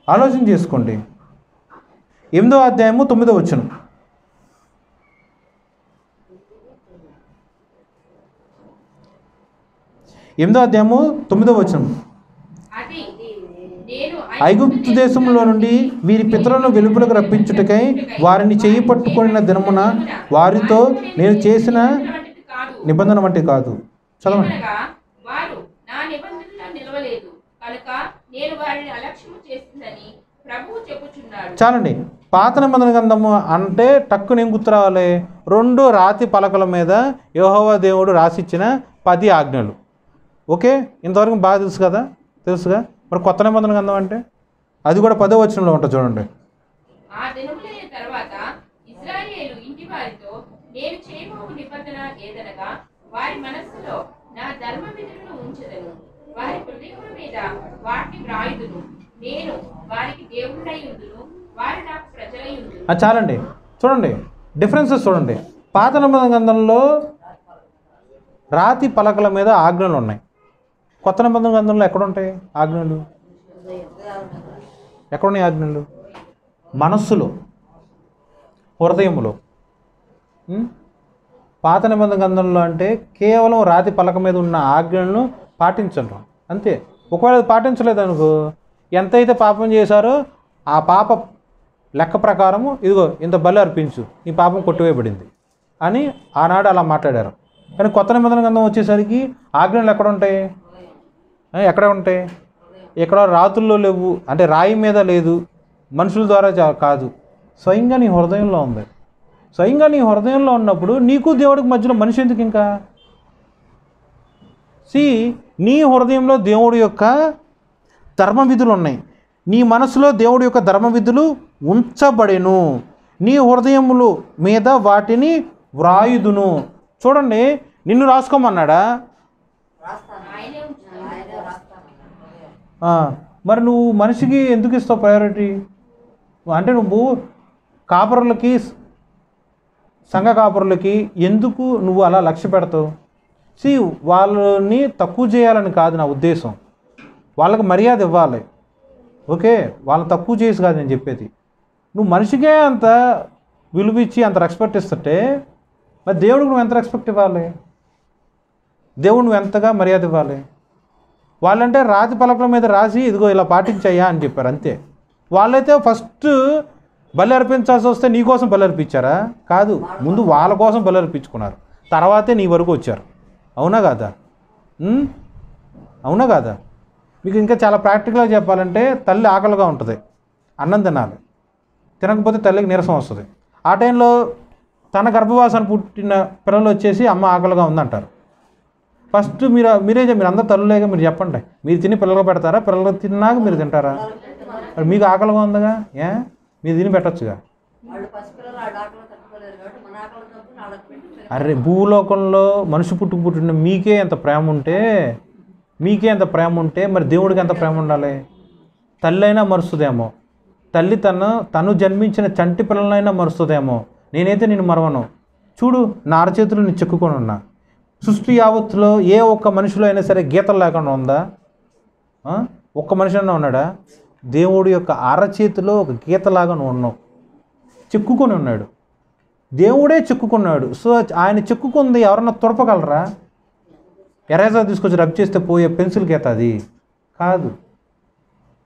ఆలోచన చేసుకోండి. 8వ అధ్యాయము 9వ వచనం. 8వ అధ్యాయము 9వ వచనం. ఐగుప్తు దేశంలో నుండి వీరి పితరులను వెలుపలకు రప్పించుటకై వారిని చేయి పట్టుకొనిన దినమున వారితో నేను చేసిన నిబంధన వంటి కాదు. చదవండి. చాలండి. పాత నిబంధన గ్రంథము అంటే టక్కున ఏం గుర్తు రావాలి? 2 రాతి పలకల మీద యెహోవా దేవుడు రాసిచ్చిన 10 ఆజ్ఞలు. ఓకే, ఇంతవరకు బాగా తెలుసు కదా? తెలుసుగా. మరి కొత్త నిబంధన గ్రంథం అంటే అది కూడా 10వ వచనంలో ఉంటుంది. చూడండి. చాలండి. చూడండి డిఫరెన్సెస్ చూడండి. పాత నిబంధన గ్రంథంలో రాతి పలకల మీద ఆజ్ఞలు ఉన్నాయి. కొత్త నిబంధన గ్రంథంలో ఎక్కడుంటాయి ఆజ్ఞలు? ఎక్కడున్నాయి ఆజ్ఞలు? మనస్సులో, హృదయములో. పాత నిబంధన గ్రంథంలో అంటే కేవలం రాతి పలక మీద ఉన్న ఆజ్ఞలను పాటించడం అంతే. ఒకవేళ పాటించలేదు అనుకో, ఎంతైతే పాపం చేశారో ఆ పాప లెక్క ప్రకారము ఇదిగో ఇంత బలి అర్పించు, ఈ పాపం కొట్టివేయబడింది అని ఆనాడు అలా మాట్లాడారు. కానీ కొత్త నిబంధన గ్రంథం వచ్చేసరికి ఆజ్ఞలు ఎక్కడ ఉంటాయి? ఎక్కడ ఉంటాయి? ఎక్కడ రాతుల్లో లేవు, అంటే రాయి మీద లేదు, మనుషుల ద్వారా కాదు, స్వయంగా నీ హృదయంలో ఉంది. స్వయంగా నీ హృదయంలో ఉన్నప్పుడు నీకు దేవుడికి మధ్యలో మనిషి ఎందుకు ఇంకా? నీ హృదయంలో దేవుడి యొక్క ధర్మ విధులు ఉన్నాయి. నీ మనసులో దేవుడి యొక్క ధర్మ విధులు ఉంచబడెను. నీ హృదయములు మీద వాటిని వ్రాయుదును. చూడండి, నిన్ను రాసుకోమన్నాడా? మరి నువ్వు మనిషికి ఎందుకు ఇస్తావు ప్రయారిటీ? అంటే నువ్వు కాపరులకి, సంఘ కాపరులకి ఎందుకు నువ్వు అలా లక్ష్య పెడతావు? వాళ్ళని తక్కువ చేయాలని కాదు నా ఉద్దేశం, వాళ్ళకి మర్యాద ఇవ్వాలి. ఓకే, వాళ్ళని తక్కువ చేసి కాదు నేను చెప్పేది. నువ్వు మనిషికే అంత విలువ ఇచ్చి అంత రెస్పెక్ట్ ఇస్తుంటే మరి దేవుడికి నువ్వు ఎంత రెస్పెక్ట్ ఇవ్వాలి? దేవుడు నువ్వు ఎంతగా మర్యాద ఇవ్వాలి? వాళ్ళంటే రాతి పలకల మీద రాసి ఇదిగో ఇలా పాటించాయా అని చెప్పారు అంతే. వాళ్ళైతే ఫస్ట్ బలి అర్పించాల్సి వస్తే నీ కోసం బలి అర్పించారా? కాదు, ముందు వాళ్ళ కోసం బలి అర్పించుకున్నారు, తర్వాతే నీ వరకు వచ్చారు. అవునా కాదా? అవునా కాదా? మీకు ఇంకా చాలా ప్రాక్టికల్గా చెప్పాలంటే తల్లి ఆకలిగా ఉంటుంది, అన్నం తినాలి. తినకపోతే తల్లికి నీరసం వస్తుంది. ఆ టైంలో తన గర్భవాసాన్ని పుట్టిన పిల్లలు వచ్చేసి అమ్మ ఆకలిగా ఉందంటారు. ఫస్ట్ మీరు అందరూ తల్లులేగా మీరు చెప్పండి, మీరు తిని పిల్లలు పెడతారా? పిల్లలు తిన్నాక మీరు తింటారా? మీకు ఆకలిగా ఉందిగా, మీరు తిని పెట్టచ్చుగా. అరే భూలోకంలో మనిషి పుట్టిన మీకే ఎంత ప్రేమ ఉంటే మరి దేవుడికి ఎంత ప్రేమ ఉండాలి? తల్లి అయినా మరుస్తుందేమో, తల్లి తను జన్మించిన చంటి పిల్లలైనా మరుస్తుందేమో. నేనైతే నేను మరవను. చూడు, నా అరచేతులు నేను చెక్కుకొని ఉన్నా. సృష్టి యావత్తులో ఏ ఒక్క మనిషిలో అయినా సరే గీతలు లేకుండా ఉందా? ఒక్క మనిషి అన్నా ఉన్నాడా? దేవుడి యొక్క అరచేతిలో ఒక గీతలాగా నువ్వు ఉన్నావు, చెక్కుకొని ఉన్నాడు. దేవుడే చెక్కుకున్నాడు. సో ఆయన చెక్కుకుంది ఎవరన్నా తుడపగలరా? ఎరేజర్ తీసుకొచ్చి రబ్ చేస్తే పోయే పెన్సిల్ గీత అది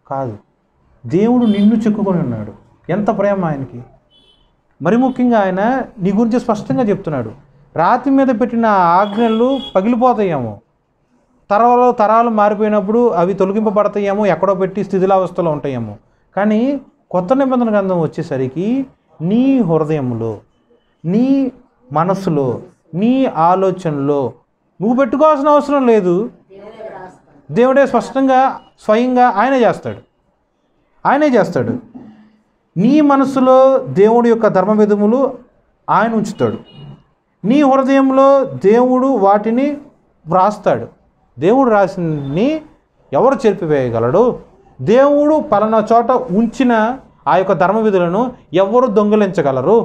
కాదు. దేవుడు నిన్ను చెక్కుకొని ఉన్నాడు. ఎంత ప్రేమ ఆయనకి! మరి ముఖ్యంగా ఆయన నీ గురించి స్పష్టంగా చెప్తున్నాడు. రాతి మీద పెట్టిన ఆజ్ఞలు పగిలిపోతాయేమో, తరాలు మారిపోయినప్పుడు అవి తొలగింపబడతాయేమో, ఎక్కడో పెట్టి స్థితిలావస్థలో ఉంటాయేమో. కానీ కొత్త నిబంధన గ్రంథం వచ్చేసరికి నీ హృదయంలో, నీ మనసులో, నీ ఆలోచనలో నువ్వు పెట్టుకోవాల్సిన అవసరం లేదు. దేవుడే స్వయంగా ఆయనే చేస్తాడు. నీ మనసులో దేవుడి యొక్క ధర్మవిధములు ఆయన ఉంచుతాడు. నీ హృదయంలో దేవుడు వాటిని వ్రాస్తాడు. దేవుడు రాసిని ఎవరు చెరిపివేయగలడు? దేవుడు పలానా చోట ఉంచిన ఆ యొక్క ధర్మవిధులను ఎవరు దొంగిలించగలరు?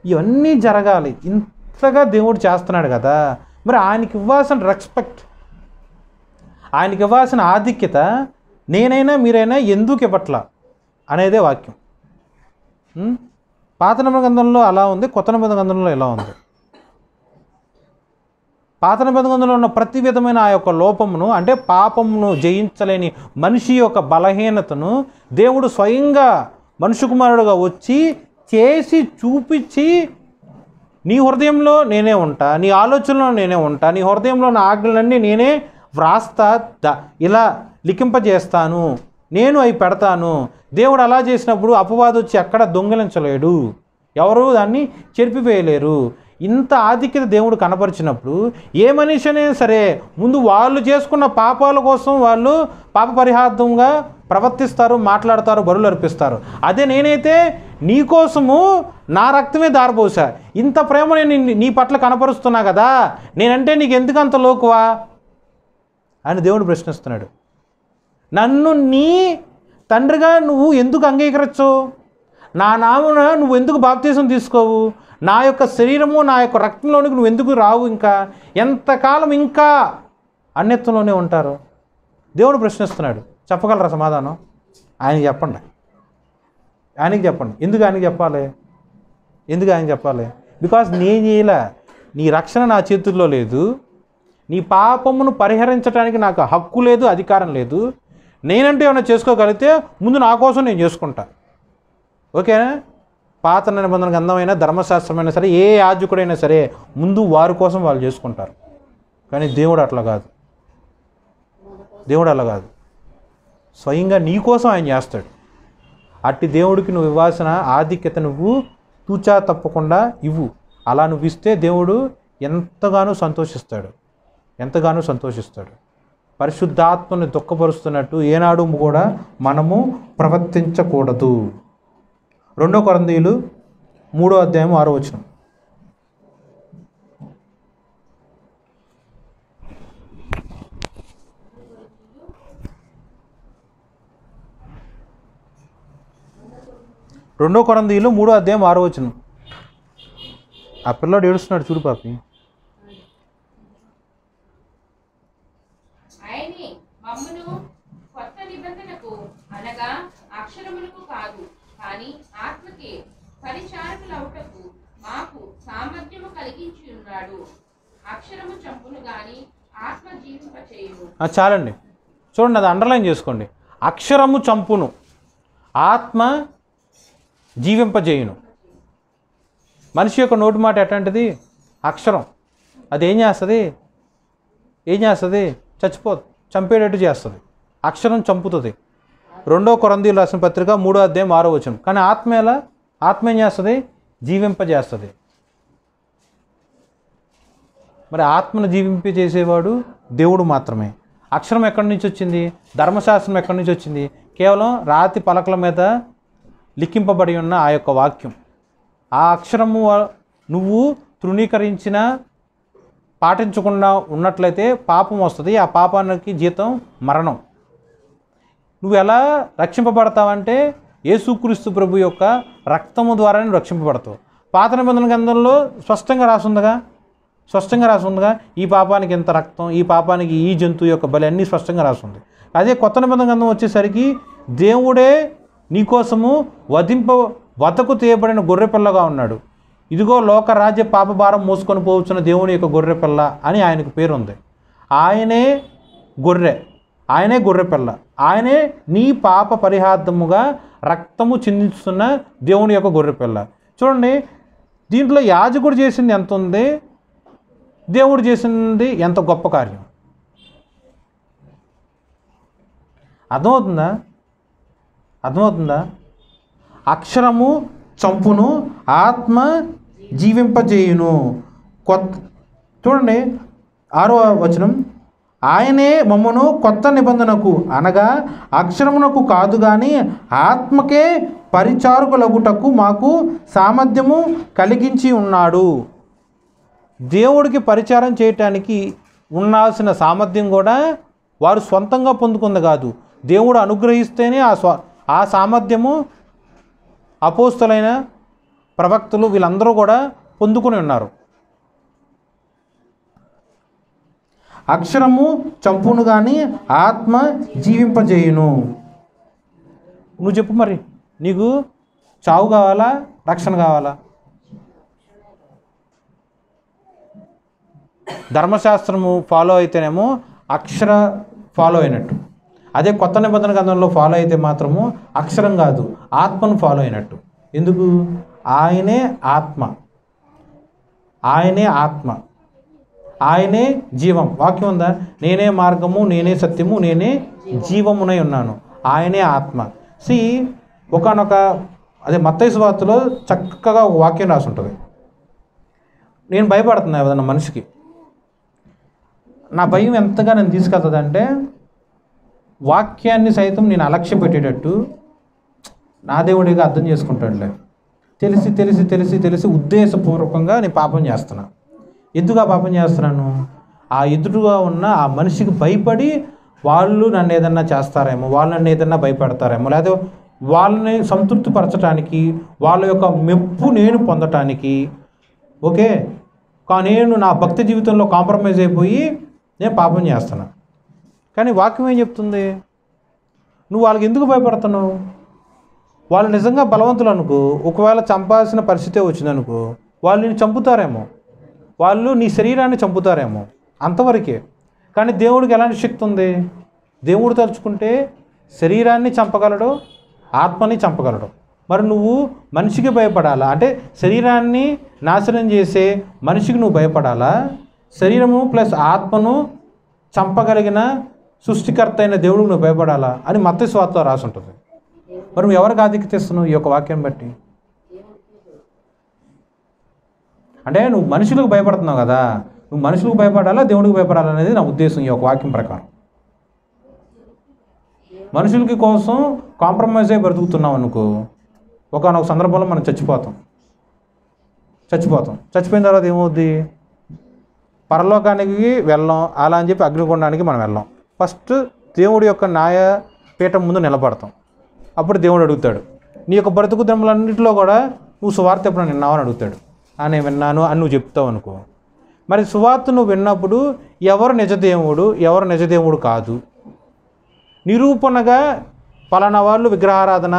ఇవన్నీ జరగాలి. ఇంతగా దేవుడు చేస్తున్నాడు కదా, మరి ఆయనకి ఇవ్వాల్సిన రెస్పెక్ట్, ఆయనకి ఇవ్వాల్సిన ఆధిక్యత నేనైనా మీరైనా ఎందుకు ఇవ్వట్లా అనేదే వాక్యం. పాత నిబంధన గ్రంథంలో అలా ఉంది, కొత్త నిబంధన గ్రంథంలో ఎలా ఉంది? పాత నిబంధన గ్రంథంలో ఉన్న ప్రతి విధమైన ఆ యొక్క లోపమును, అంటే పాపమును జయించలేని మనిషి యొక్క బలహీనతను దేవుడు స్వయంగా మనుష్య కుమారుడుగా వచ్చి చేసి చూపించి, నీ హృదయంలో నేనే ఉంటా, నీ ఆలోచనలో నేనే ఉంటా, నీ హృదయంలో నా ఆజ్ఞలన్నీ నేనే వ్రాస్తా, ఇలా లిఖింపజేస్తాను, నేను అవి పెడతాను. దేవుడు అలా చేసినప్పుడు అపవాది వచ్చి ఎక్కడ దొంగిలించలేడు, ఎవరు దాన్ని చెరిపివేయలేరు. ఇంత ఆధిక్యత దేవుడు కనపరిచినప్పుడు ఏ మనిషి అయినా సరే ముందు వాళ్ళు చేసుకున్న పాపాల కోసం వాళ్ళు పాప పరిహార్థంగా ప్రవర్తిస్తారు, మాట్లాడతారు, బరులు అర్పిస్తారు. అదే నేనైతే నీ కోసము నా రక్తమే దారబోసా, ఇంత ప్రేమ నేను నీ పట్ల కనపరుస్తున్నా కదా, నేనంటే నీకు ఎందుకు అంత లోకువా అని దేవుడు ప్రశ్నిస్తున్నాడు. నన్ను నీ తండ్రిగా నువ్వు ఎందుకు అంగీకరించు? నా నామున నువ్వు ఎందుకు బాప్తీసం తీసుకోవు? నా యొక్క శరీరము, నా యొక్క రక్తంలోనికి నువ్వు ఎందుకు రావు? ఇంకా ఎంతకాలం ఇంకా అన్యత్వంలోనే ఉంటారు? దేవుడు ప్రశ్నిస్తున్నాడు. చెప్పగలరా సమాధానం? ఆయనకి చెప్పండి. ఎందుకు ఆయనకి చెప్పాలి? బికాజ్ నేను చేయలే, నీ రక్షణ నా చేతుల్లో లేదు, నీ పాపమును పరిహరించడానికి నాకు హక్కు లేదు, అధికారం లేదు. నేనంటే ఏమైనా చేసుకోగలిగితే ముందు నా కోసం నేను చేసుకుంటా. ఓకేనా? పాత నిబంధన గ్రంథమైనా ధర్మశాస్త్రమైనా సరే, ఏ యాజకుడైనా సరే ముందు వారి కోసం వాళ్ళు చేసుకుంటారు. కానీ దేవుడు అట్లా కాదు. స్వయంగా నీ కోసం ఆయన చేస్తాడు. అట్టి దేవుడికి నువ్వు ఇవ్వాల్సిన ఆధిక్యత నువ్వు తూచా తప్పకుండా ఇవ్వు. అలా నువ్వు ఇస్తే దేవుడు ఎంతగానో సంతోషిస్తాడు. పరిశుద్ధాత్మని దుఃఖపరుస్తున్నట్టు ఏనాడు కూడా మనము ప్రవర్తించకూడదు. 2 కొరింథీయులు 3:6. 2 కొరింథీయులు 3:6. ఆ పిల్లాడు ఏడుస్తున్నాడు చూడు పాపి. చాలండి, చూడండి, అది అండర్లైన్ చేసుకోండి. అక్షరము చంపును, ఆత్మ జీవింపజేయును. మనిషి యొక్క నోటి మాట ఎట్లాంటిది? అక్షరం. అది ఏం చేస్తుంది? చచ్చిపోదు, చంపేటట్టు చేస్తుంది. అక్షరం చంపుతుంది. 2 కొరింథీయులకు రాసిన పత్రిక 3వ అధ్యాయం 6వ వచనం. కానీ ఆత్మ ఏం చేస్తుంది? జీవింపజేస్తుంది. మరి ఆత్మను జీవింపజేసేవాడు దేవుడు మాత్రమే. అక్షరం ఎక్కడి నుంచి వచ్చింది? ధర్మశాస్త్రం ఎక్కడి నుంచి వచ్చింది? కేవలం రాతి పలకల మీద లిఖింపబడి ఉన్న ఆ యొక్క వాక్యం. ఆ అక్షరము నువ్వు తృణీకరించిన పాటించకుండా ఉన్నట్లయితే పాపం వస్తుంది. ఆ పాపానికి జీతం మరణం. నువ్వు ఎలా రక్షింపబడతావంటే యేసుక్రీస్తు ప్రభు యొక్క రక్తము ద్వారానే రక్షింపబడతావు. పాత నిబంధన గ్రంథంలో స్పష్టంగా రాసుందిగా ఈ పాపానికి ఎంత రక్తం, ఈ పాపానికి ఈ జంతువు యొక్క బలి అన్నీ స్పష్టంగా రాసుంది. అదే కొత్త నిబంధన గ్రంథం వచ్చేసరికి దేవుడే నీకోసము వధకు తీయబడిన గొర్రెపిల్లగా ఉన్నాడు. ఇదిగో లోక రాజ్య పాపభారం మోసుకొని పోవచ్చున్న దేవుని యొక్క గొర్రెపిల్ల అని ఆయనకు పేరుంది. ఆయనే గొర్రెపిల్ల. ఆయనే నీ పాప పరిహార్థముగా రక్తము చిందిస్తున్న దేవుని యొక్క గొర్రెపిల్ల. చూడండి, దీంట్లో యాజకుడు చేసింది ఎంత ఉంది, దేవుడు చేసింది ఎంత గొప్ప కార్యం. అర్థమవుతుందా? అక్షరము చంపును, ఆత్మ జీవింపజేయును. చూడండి 6వ వచనం, ఆయనే మమ్మను కొత్త నిబంధనకు అనగా అక్షరమునకు కాదు కానీ ఆత్మకే పరిచారకులగుటకు మాకు సామర్థ్యము కలిగించి ఉన్నాడు. దేవుడికి పరిచారం చేయటానికి ఉండాల్సిన సామర్థ్యం కూడా వారు సొంతంగా పొందుకుంది కాదు. దేవుడు అనుగ్రహిస్తేనే ఆ సామర్థ్యము అపోస్తలైన ప్రవక్తలు వీళ్ళందరూ కూడా పొందుకొని ఉన్నారు. అక్షరము చంపును కానీ ఆత్మ జీవింపజేయును. నువ్వు చెప్పు, మరి నీకు చావు కావాలా, రక్షణ కావాలా? ధర్మశాస్త్రము ఫాలో అయితేనేమో అక్షర ఫాలో అయినట్టు. అదే కొత్త నిబంధన గ్రంథంలో ఫాలో అయితే మాత్రము అక్షరం కాదు, ఆత్మను ఫాలో అయినట్టు. ఎందుకు? ఆయనే ఆత్మ, ఆయనే జీవం. వాక్యం ఉందా? నేనే మార్గము, నేనే సత్యము, నేనే జీవమునై ఉన్నాను. ఆయనే ఆత్మ. ఒకానొక మత్తయి సువార్తలో చక్కగా ఒక వాక్యం రాసి ఉంటుంది. నేను భయపడుతున్నా ఏదన్నా మనిషికి, నా భయం ఎంతగా నేను తీసుకెళ్తుందంటే వాక్యాన్ని సైతం నేను అలక్ష్య పెట్టేటట్టు నా దేవుడిగా అర్థం చేసుకుంటాడులే. తెలిసి ఉద్దేశపూర్వకంగా నేను పాపం చేస్తున్నా. ఎందుకు ఆ పాపం చేస్తున్నాను? ఆ ఎదురుగా ఉన్న ఆ మనిషికి భయపడి వాళ్ళు నన్ను ఏదన్నా చేస్తారేమో, వాళ్ళు నన్ను ఏదన్నా భయపెడతారేమో, లేదా వాళ్ళని సంతృప్తిపరచడానికి, వాళ్ళ యొక్క మెప్పు నేను పొందటానికి, ఓకే, కానీ నేను నా భక్తి జీవితంలో కాంప్రమైజ్ అయిపోయి నేను పాపం చేస్తున్నా. కానీ వాక్యం ఏం చెప్తుంది? నువ్వు వాళ్ళకి ఎందుకు భయపడుతున్నావు? వాళ్ళు నిజంగా బలవంతులు అనుకో, ఒకవేళ చంపాల్సిన పరిస్థితే వచ్చిందనుకో, వాళ్ళు నేను చంపుతారేమో, వాళ్ళు నీ శరీరాన్ని చంపుతారేమో, అంతవరకే. కానీ దేవుడికి ఎలాంటి శక్తి ఉంది? దేవుడు తలుచుకుంటే శరీరాన్ని చంపగలడు, ఆత్మని చంపగలడు. మరి నువ్వు మనిషికి భయపడాలా? అంటే శరీరాన్ని నాశనం చేసే మనిషికి నువ్వు భయపడాలా? శరీరము ప్లస్ ఆత్మను చంపగలిగిన సృష్టికర్త అయిన దేవుడికి నువ్వు భయపడాలా అని మత్తయి సువార్తలో రాసి ఉంటుంది. మరి నువ్వు ఎవరికి ఆధిక్యత ఇస్తున్నావు ఈ యొక్క వాక్యం బట్టి? అంటే నువ్వు మనుషులకు భయపడుతున్నావు కదా, నువ్వు మనుషులకు భయపడాలా, దేవుడికి భయపడాలా అనేది నా ఉద్దేశం ఈ యొక్క వాక్యం ప్రకారం. మనుషులకి కోసం కాంప్రమైజ్ అయి బ్రతుకుతున్నావు అనుకో, ఒకనొక సందర్భంలో మనం చచ్చిపోతాం. చచ్చిపోయిన తర్వాత ఏమవుద్ది? పరలోకానికి వెళ్ళాం, అలా అని చెప్పి అగ్నిగుండానికి మనం వెళ్ళాం. ఫస్ట్ దేవుడి యొక్క న్యాయపీఠం ముందు నిలబడతాం. అప్పుడు దేవుడు అడుగుతాడు, నీ యొక్క బ్రతుకు దినములన్నింటిలో కూడా నువ్వు సువార్త ఎప్పుడు విన్నావు అని అడుగుతాడు. నేను విన్నాను అని నువ్వు చెప్తావు అనుకో. మరి సువార్త నువ్వు విన్నప్పుడు ఎవరు నిజదేవుడు, ఎవరు నిజదేవుడు కాదు, నిరూపణగా పలానా వాళ్ళు విగ్రహారాధన,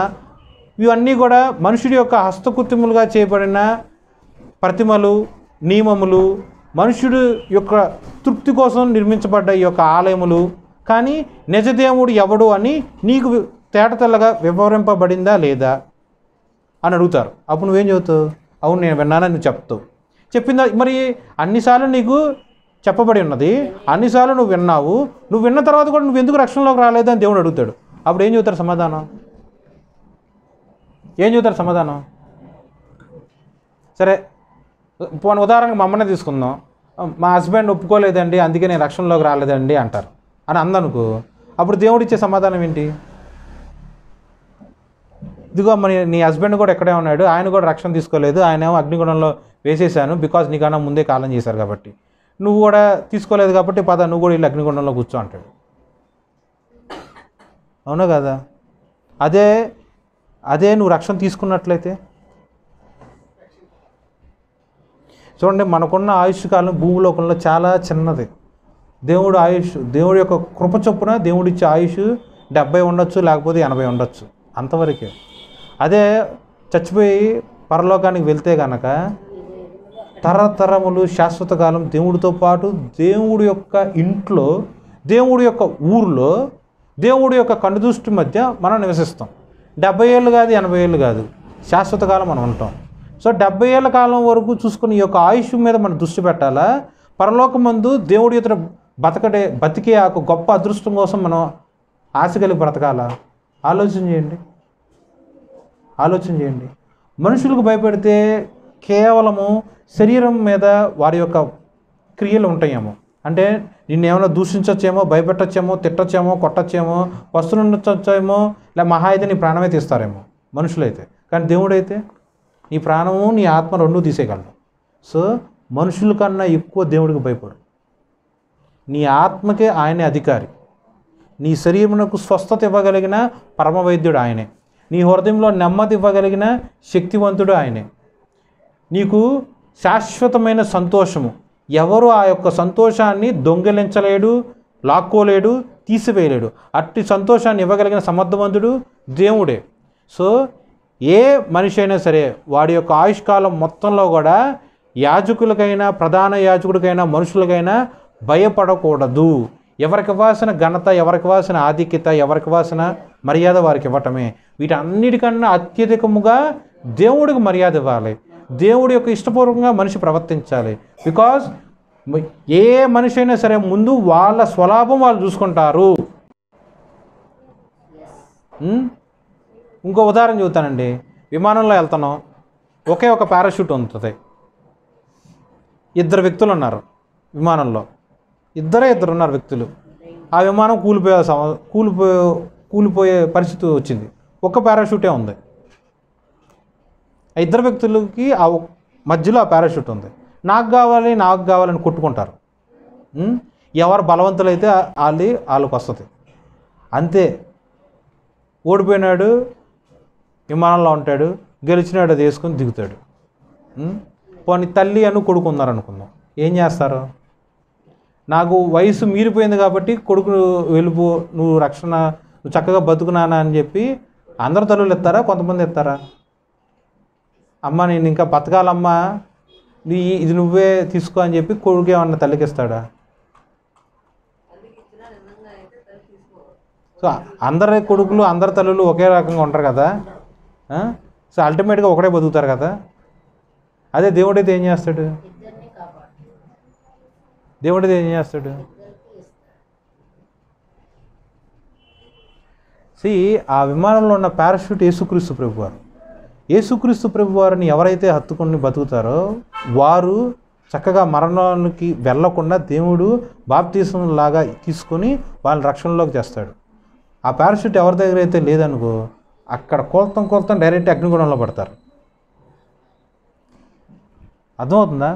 ఇవన్నీ కూడా మనుషుడి యొక్క హస్తకృత్యములుగా చేయబడిన ప్రతిమలు, నియమములు, మనుషుడు యొక్క తృప్తి కోసం నిర్మించబడ్డ ఈ యొక్క ఆలయములు. కానీ నిజదేవుడు ఎవడు అని నీకు తేటతెల్లగా వివరింపబడిందా లేదా అని అడుగుతారు. అప్పుడు నువ్వేం చెబుతావు? అవును నేను విన్నానని నువ్వు చెప్తావు. చెప్పిందా? మరి అన్నిసార్లు నీకు చెప్పబడి ఉన్నది, అన్నిసార్లు నువ్వు విన్నావు, నువ్వు విన్న తర్వాత కూడా నువ్వు ఎందుకు రక్షణలోకి రాలేదని దేవుడు అడుగుతాడు. అప్పుడు ఏం చెబుతారు సమాధానం? ఏం చెబుతారు సమాధానం? సరే పోనీ ఉదాహరణకు మా అమ్మనే తీసుకుందాం. మా హస్బెండ్ ఒప్పుకోలేదండి, అందుకే నేను రక్షణలోకి రాలేదండి అంటారు అని అందనుకో, అప్పుడు దేవుడు ఇచ్చే సమాధానం ఏంటి? ఇదిగో మరి నీ హస్బెండ్ కూడా ఎక్కడే ఉన్నాడు, ఆయన కూడా రక్షణ తీసుకోలేదు, ఆయనేమో అగ్నిగుణంలో వేసేసాను బికాజ్ నీకన్నా ముందే కాలం చేశారు కాబట్టి, నువ్వు కూడా తీసుకోలేదు కాబట్టి పద నువ్వు కూడా వీళ్ళు అగ్నిగుండంలో కూర్చో అంటాడు. అవునా కదా? అదే నువ్వు రక్షణ తీసుకున్నట్లయితే చూడండి, మనకున్న ఆయుష్ కాలం భూమిలోకంలో చాలా చిన్నది. దేవుడి యొక్క కృప చొప్పున దేవుడిచ్చే ఆయుష్ 70 ఉండొచ్చు, లేకపోతే 80 ఉండొచ్చు, అంతవరకే. అదే చచ్చిపోయి పరలోకానికి వెళ్తే కనుక తరతరములు శాశ్వత కాలం దేవుడితో పాటు దేవుడి యొక్క ఇంట్లో, దేవుడి యొక్క ఊరిలో, దేవుడి యొక్క కనుదృష్టి మధ్య మనం నివసిస్తాం. 70 ఏళ్ళు కాదు, 80 ఏళ్ళు కాదు, శాశ్వత కాలం మనం ఉంటాం. సో 70 ఏళ్ళ కాలం వరకు చూసుకుని ఈ యొక్క ఆయుష్ మీద మనం దృష్టి పెట్టాలా, పరలోకమందు దేవుడి ఎదుట బతికే ఆ గొప్ప అదృష్టం కోసం మనం ఆశ కలిగి బ్రతకాలా? ఆలోచన చేయండి. మనుషులకు భయపెడితే కేవలము శరీరం మీద వారి యొక్క క్రియలు ఉంటాయేమో, అంటే నిన్నేమైనా దూషించచ్చేమో, భయపెట్టచ్చేమో, తిట్టచ్చేమో, కొట్టచ్చేమో, వస్తువులు ఉండొచ్చేమో, ఇలా మహా అయితే నీ ప్రాణమే తీస్తారేమో మనుషులైతే. కానీ దేవుడైతే నీ ప్రాణము నీ ఆత్మ రెండూ తీసేయగలడు. సో మనుషుల కన్నా ఎక్కువ దేవుడికి భయపడు. నీ ఆత్మకే ఆయనే అధికారి. నీ శరీరమునకు స్వస్థత ఇవ్వగలిగిన పరమ వైద్యుడు ఆయనే. నీ హృదయంలో నెమ్మది ఇవ్వగలిగిన శక్తివంతుడు ఆయనే. నీకు శాశ్వతమైన సంతోషము, ఎవరు ఆ యొక్క సంతోషాన్ని దొంగిలించలేడు, లాక్కోలేడు, తీసివేయలేడు. అట్టి సంతోషాన్ని ఇవ్వగలిగిన సమర్థవంతుడు దేవుడే. సో ఏ మనిషి అయినా సరే వాడి యొక్క ఆయుష్కాలం మొత్తంలో కూడా యాజకులకైనా, ప్రధాన యాజకుడికైనా, మనుషులకైనా భయపడకూడదు. ఎవరికి ఇవ్వాల్సిన ఘనత, ఎవరికి ఇవ్వాల్సిన ఆధిక్యత, ఎవరికి ఇవ్వాల్సిన మర్యాద వారికి ఇవ్వటమే. వీటన్నిటికన్నా అత్యధికముగా దేవుడికి మర్యాద ఇవ్వాలి. దేవుడి యొక్క ఇష్టపూర్వకంగా మనిషి ప్రవర్తించాలి. బికాజ్ ఏ మనిషి అయినా సరే ముందు వాళ్ళ స్వలాభం వాళ్ళు చూసుకుంటారు. ఇంకో ఉదాహరణ చెబుతానండి. విమానంలో వెళ్తున్నాం, ఒకే ఒక పారాషూట్ ఉంటుంది. 2 వ్యక్తులు ఉన్నారు విమానంలో, ఇద్దరు ఉన్నారు వ్యక్తులు. ఆ విమానం కూలిపోయే పరిస్థితి వచ్చింది. ఒక్క పారాషూటే ఉంది. ఆ 2 వ్యక్తులకి ఆ మధ్యలో ఆ పారాషూట్ ఉంది. నాకు కావాలని కొట్టుకుంటారు. ఎవరు బలవంతులైతే వాళ్ళకి వస్తుంది. అంతే. ఓడిపోయినాడు విమానంలో ఉంటాడు, గెలిచినాడు అది వేసుకొని దిగుతాడు. పోనీ తల్లి కొడుకు ఉన్నారనుకుందాం, ఏం చేస్తారు? నాకు వయసు మీరిపోయింది కాబట్టి కొడుకు వెళ్ళిపో, నువ్వు చక్కగా బతుకునానా అని చెప్పి అందరు తల్లులు ఎత్తారా? కొంతమంది ఎత్తారా? అమ్మ నేను ఇంకా బతకాలమ్మా, ఇది నువ్వే తీసుకో అని చెప్పి కొడుకు ఏమన్నా తల్లికి ఇస్తాడా? సో అందరి కొడుకులు, అందరి తల్లులు ఒకే రకంగా ఉంటారు కదా. సో అల్టిమేట్గా ఒకటే బతుకుతారు కదా. అదే దేవుడైతే ఏం చేస్తాడు? ఆ విమానంలో ఉన్న పారాషూట్ యేసుక్రీస్తు ప్రభువారు. యేసుక్రీస్తు ప్రభువారిని ఎవరైతే హత్తుకొని బతుకుతారో వారు చక్కగా మరణానికి వెళ్లకుండా దేవుడు బాప్తీసం లాగా తీసుకొని వాళ్ళని రక్షణలోకి చేస్తాడు. ఆ పారాషూట్ ఎవరి దగ్గర అయితే లేదనుకో, అక్కడ కోల్తాం డైరెక్ట్ అగ్నిగుణంలో పడతారు. అర్థమవుతుందా?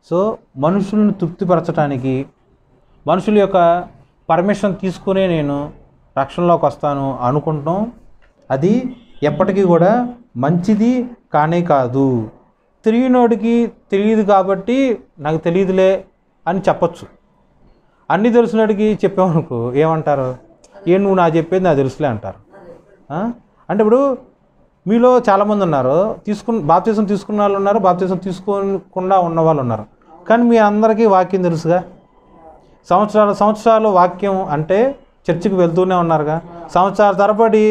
సో మనుషులను తృప్తిపరచడానికి, మనుషుల యొక్క పర్మిషన్ తీసుకునే నేను రక్షణలోకి వస్తాను అనుకుంటాం, అది ఎప్పటికీ కూడా మంచిది కానే కాదు. తెలియనోడికి తెలియదు కాబట్టి నాకు తెలియదులే అని చెప్పచ్చు. అన్నీ తెలిసినోడికి చెప్పామనుకో ఏమంటారు? నువ్వు నాకు చెప్పేది నాకు తెలుసులే అంటారు. అంటే ఇప్పుడు మీలో చాలామంది ఉన్నారు, బాప్తీసం తీసుకున్న వాళ్ళు ఉన్నారు, బాప్తీసం తీసుకోకుండా ఉన్న వాళ్ళు ఉన్నారు. కానీ మీ అందరికీ వాక్యం తెలుసుగా. సంవత్సరాలు వాక్యం అంటే చర్చికి వెళ్తూనే ఉన్నారుగా. సంవత్సరాల తరబడి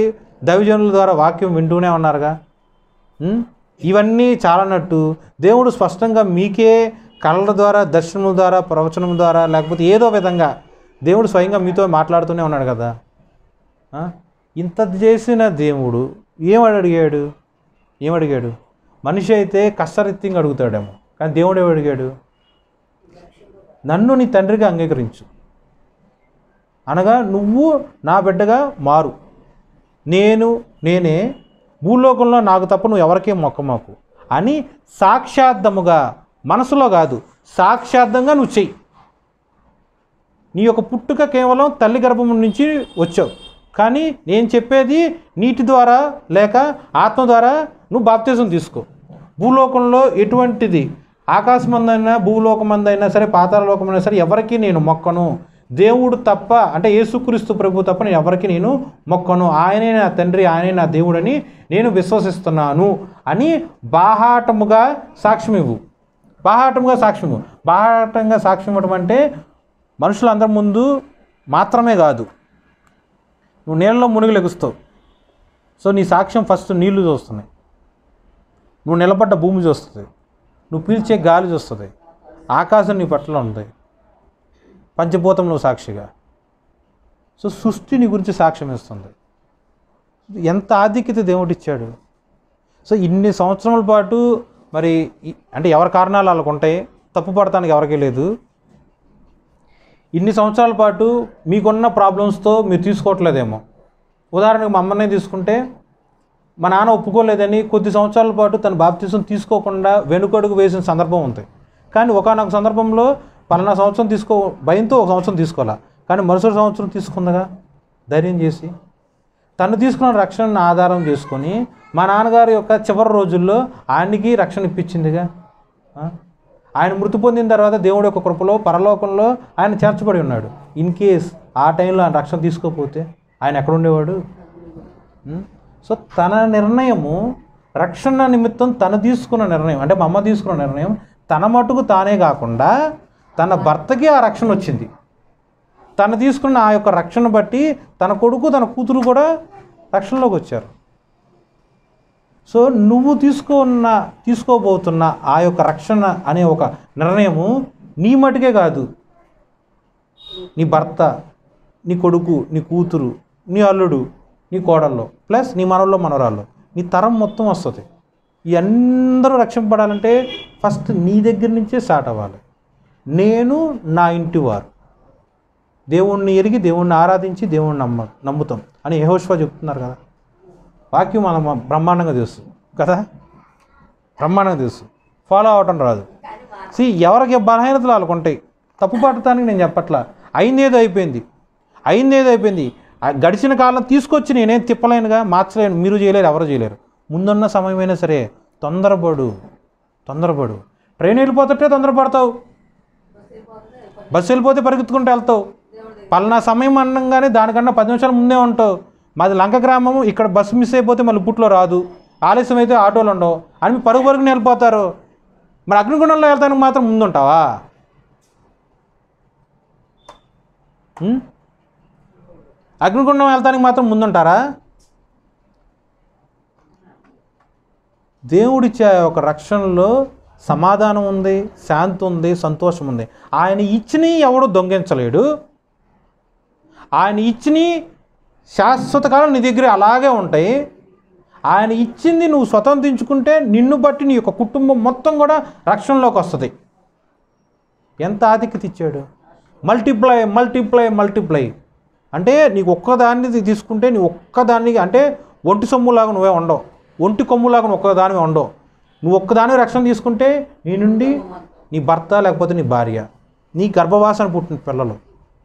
దైవజనుల ద్వారా వాక్యం వింటూనే ఉన్నారుగా. ఇవన్నీ చాలన్నట్టు దేవుడు స్పష్టంగా మీకే కళ్ళ ద్వారా, దర్శనముల ద్వారా, ప్రవచనం ద్వారా, లేకపోతే ఏదో విధంగా దేవుడు స్వయంగా మీతో మాట్లాడుతూనే ఉన్నాడు కదా. ఇంత చేసిన దేవుడు ఏమడిగాడు? మనిషి అయితే కష్టరీత్యంగా అడుగుతాడేమో, కానీ దేవుడు ఏమడిగాడు? నన్ను నీ తండ్రిగా అంగీకరించు, అనగా నువ్వు నా బిడ్డగా మారు, నేనే భూలోకంలో నాకు తప్ప నువ్వు ఎవరికే మొక్కమాకు అని సాక్షార్థముగా, మనసులో కాదు సాక్షార్థంగా నువ్వు చెయ్యి. నీ యొక్క పుట్టుక కేవలం తల్లి గర్భం నుంచి వచ్చావు, కానీ నేను చెప్పేది నీటి ద్వారా లేక ఆత్మ ద్వారా నువ్వు బాప్తిజం తీసుకో. భూలోకంలో ఎటువంటిది ఆకాశమందైనా భూలోకమందైనా సరే పాతాళలోకమైనా సరే ఎవరికి నేను మొక్కను, దేవుడు తప్ప అంటే యేసుక్రీస్తు ప్రభు తప్ప నేను ఎవరికి నేను మొక్కను, ఆయనే నా తండ్రి, ఆయనే నా దేవుడని నేను విశ్వసిస్తున్నాను అని బాహాటముగా సాక్ష్యం ఇవ్వు. బాహాటంగా సాక్ష్యం ఇవ్వడం అంటే మనుషులందరి ముందు మాత్రమే కాదు, నువ్వు నీళ్ళలో మునిగి లెగుస్తావు. సో నీ సాక్ష్యం ఫస్ట్ నీళ్లు చూస్తున్నాయి, నువ్వు నిలబడ్డ భూమి చూస్తుంది, నువ్వు పీల్చే గాలి చూస్తుంది, ఆకాశం నీ పట్ల ఉంది, పంచభూతం నువ్వు సాక్షిగా. సో సృష్టి నీ గురించి సాక్ష్యం ఇస్తుంది. ఎంత ఆధిక్యత దేవుడిచ్చాడు. సో ఇన్ని సంవత్సరాల పాటు మరి అంటే ఎవరి కారణాలు వాళ్ళకు ఉంటాయి, తప్పు పడటానికి ఎవరికీ లేదు. ఇన్ని సంవత్సరాల పాటు మీకున్న ప్రాబ్లమ్స్తో మీరు తీసుకోవట్లేదేమో. ఉదాహరణకు మా అమ్మనే తీసుకుంటే, మా నాన్న ఒప్పుకోలేదని కొద్ది సంవత్సరాల పాటు తన బాప్తిజం తీసుకోకుండా వెనుకడుగు వేసిన సందర్భం ఉంది. కానీ ఒకానొక సందర్భంలో పలానా సంవత్సరం భయంతో ఒక సంవత్సరం తీసుకోవాలా, కానీ మరుసటి సంవత్సరం తీసుకుందగా ధైర్యం చేసి. తను తీసుకున్న రక్షణను ఆధారం చేసుకొని మా నాన్నగారి యొక్క చివరి రోజుల్లో ఆయనకి రక్షణ ఇప్పించిందిగా. ఆయన మృతి పొందిన తర్వాత దేవుడి యొక్క కృపలో పరలోకంలో ఆయన చేర్చబడి ఉన్నాడు. ఇన్ కేస్ ఆ టైంలో ఆయన రక్షణ తీసుకోకపోతే ఆయన ఎక్కడుండేవాడు? సో తన నిర్ణయము, రక్షణ నిమిత్తం తను తీసుకున్న నిర్ణయం, అంటే మా అమ్మ తీసుకున్న నిర్ణయం తన మటుకు తానే కాకుండా తన భర్తకి ఆ రక్షణ వచ్చింది. తను తీసుకున్న ఆ యొక్క రక్షణ బట్టి తన కొడుకు తన కూతురు కూడా రక్షణలోకి వచ్చారు. సో నువ్వు తీసుకోబోతున్న ఆ యొక్క రక్షణ అనే ఒక నిర్ణయము నీ మటుకే కాదు, నీ భర్త, నీ కొడుకు, నీ కూతురు, నీ అల్లుడు, నీ కోడల్లో, ప్లస్ నీ మనవల్లో మనవరాల్లో, నీ తరం మొత్తం వస్తుంది. ఈ అందరూ రక్షింపబడాలంటే ఫస్ట్ నీ దగ్గర నుంచే స్టార్ట్ అవ్వాలి. నేను నా ఇంటి వారు దేవుణ్ణి ఎరిగి దేవుణ్ణి ఆరాధించి దేవుణ్ణి నమ్ముతాం అని యెహోషువ చెప్తున్నారు కదా. వాక్యం మనం బ్రహ్మాండంగా తెలుసు కదా, బ్రహ్మాండంగా తెలుసు, ఫాలో అవటం రాదు. ఎవరికి బలహీనతలు వాళ్ళకు ఉంటాయి. తప్పు పట్టడానికి నేను చెప్పట్లా, అయిందేదో అయిపోయింది. గడిచిన కాలం తీసుకొచ్చి నేనేం తిప్పలేనుగా, మార్చలేను, మీరు చేయలేరు, ఎవరు చేయలేరు. ముందున్న సమయమైనా సరే తొందరపడు. ట్రైన్ వెళ్ళిపోతుంటే తొందరపడతావు, బస్సు వెళ్ళిపోతే పరిగెత్తుకుంటూ వెళ్తావు. పలానా సమయం అనగానే దానికన్నా 10 నిమిషాల ముందే ఉంటావు. మాది లంక గ్రామము, ఇక్కడ బస్సు మిస్ అయిపోతే మళ్ళీ పుట్లో రాదు, ఆలస్యం అయితే ఆటోలు ఉండవు అని పరుగుని వెళ్ళిపోతారు. మరి అగ్నిగుండంలో వెళ్తానికి మాత్రం ముందుంటావా? అగ్నిగుండం వెళ్తానికి మాత్రం ముందుంటారా? దేవుడిచ్చే ఒక రక్షణలో సమాధానం ఉంది, శాంతి ఉంది, సంతోషం ఉంది. ఆయన ఇచ్చిని ఎవడు దొంగించలేడు. ఆయన ఇచ్చిని శాశ్వత కాలం నీ దగ్గర అలాగే ఉంటాయి. ఆయన ఇచ్చింది నువ్వు స్వతంత్రించుకుంటే నిన్ను బట్టి నీ యొక్క కుటుంబం మొత్తం కూడా రక్షణలోకి వస్తుంది. ఎంత ఆధిక్యత ఇచ్చాడు! మల్టిప్లై అంటే నీకు ఒక్కదాన్ని తీసుకుంటే నీ ఒక్కదాన్ని అంటే ఒంటి సొమ్ములాగా నువ్వే ఉండవు, ఒంటి కొమ్ములాగా నువ్వు ఒక్కదానివే ఉండవు. నువ్వు ఒక్కదాని రక్షణ తీసుకుంటే నీ నుండి నీ భర్త లేకపోతే నీ భార్య, నీ గర్భవాసన పుట్టిన పిల్లలు,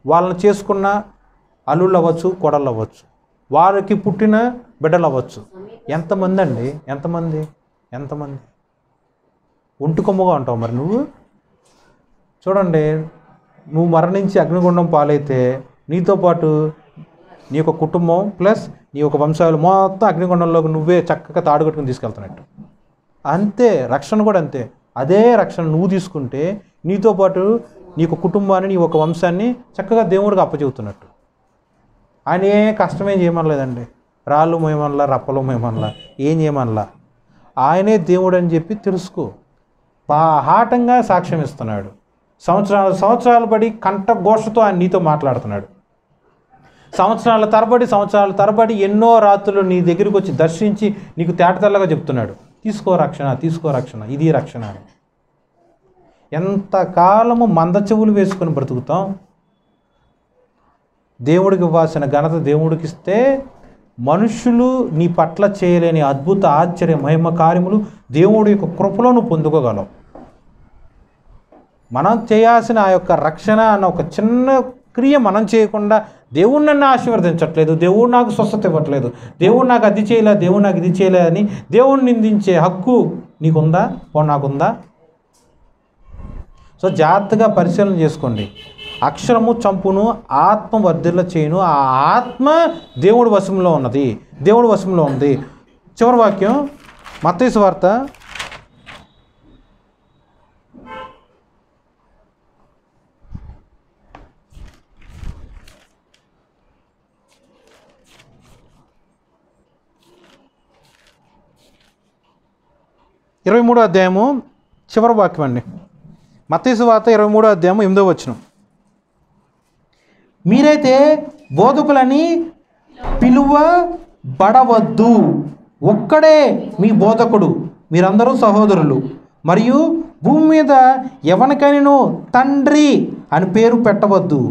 వాళ్ళని చేసుకున్న అల్లుళ్ళు అవ్వచ్చు, కోడళ్ళు అవ్వచ్చు, వారికి పుట్టిన బిడ్డలు అవ్వచ్చు. ఎంతమంది అండి, ఎంతమంది ఒంటి కొమ్ముగా ఉంటావు. మరి నువ్వు చూడండి, నువ్వు మరణించి అగ్నిగుండం పాలైతే నీతో పాటు నీ యొక్క కుటుంబం ప్లస్ నీ యొక్క వంశాలు మొత్తం అగ్నిగుండంలోకి నువ్వే చక్కగా తాడుకట్టుకుని తీసుకెళ్తున్నట్టు. అంతే రక్షణ కూడా అంతే. అదే రక్షణ నువ్వు తీసుకుంటే నీతో పాటు నీ యొక్క కుటుంబాన్ని, నీ యొక్క వంశాన్ని చక్కగా దేవుడికి అప్పచెబుతున్నట్టు. ఆయన ఏ కష్టమేం చేయమనలేదండి, రాళ్ళు మోయమనలా, రప్పలు మోయమనలా, ఏం చేయమనలా. ఆయనే దేవుడు అని చెప్పి తెలుసుకో. బాహాటంగా సాక్ష్యం ఇస్తున్నాడు. సంవత్సరాలు బడి కంఠఘోషతో ఆయన నీతో మాట్లాడుతున్నాడు. సంవత్సరాల తరబడి ఎన్నో రాత్రులు నీ దగ్గరికి వచ్చి దర్శించి నీకు తేటతెల్లగా చెప్తున్నాడు, తీసుకో రక్షణ, ఇది రక్షణ అని. ఎంతకాలము మంద చెవులు వేసుకొని బ్రతుకుతాం? దేవుడికి ఇవ్వాల్సిన ఘనత దేవుడికి ఇస్తే మనుషులు నీ పట్ల చేయలేని అద్భుత ఆశ్చర్య మహిమ కార్యములు దేవుడి యొక్క కృపలో నువ్వు పొందుకోగలవు. మనం చేయాల్సిన ఆ యొక్క రక్షణ అన్న ఒక చిన్న క్రియ మనం చేయకుండా దేవుడు నన్ను ఆశీర్వదించట్లేదు, దేవుడు నాకు స్వస్థత ఇవ్వట్లేదు, దేవుడు నాకు అది చేయలే, దేవుడు నాకు ఇది చేయలే అని దేవుడిని నిందించే హక్కు నీకుందా? నాకుందా? సో జాగ్రత్తగా పరిశీలన చేసుకోండి. అక్షరము చంపును, ఆత్మ వర్ధిల్ల చేయును. ఆ ఆత్మ దేవుడి వశంలో ఉన్నది, దేవుడి వశంలో ఉంది. చివరి వాక్యం మత్తయి సువార్త 23వ అధ్యాయము చివరి వాక్యం అండి. మత్తయి సువార్త 23వ అధ్యాయము 8వ వచనం. మీరైతే బోధకులని పిలువబడవద్దు, ఒక్కడే మీ బోధకుడు, మీరందరూ సహోదరులు. మరియు భూమి మీద ఎవరికైనా తండ్రి అని పేరు పెట్టవద్దు,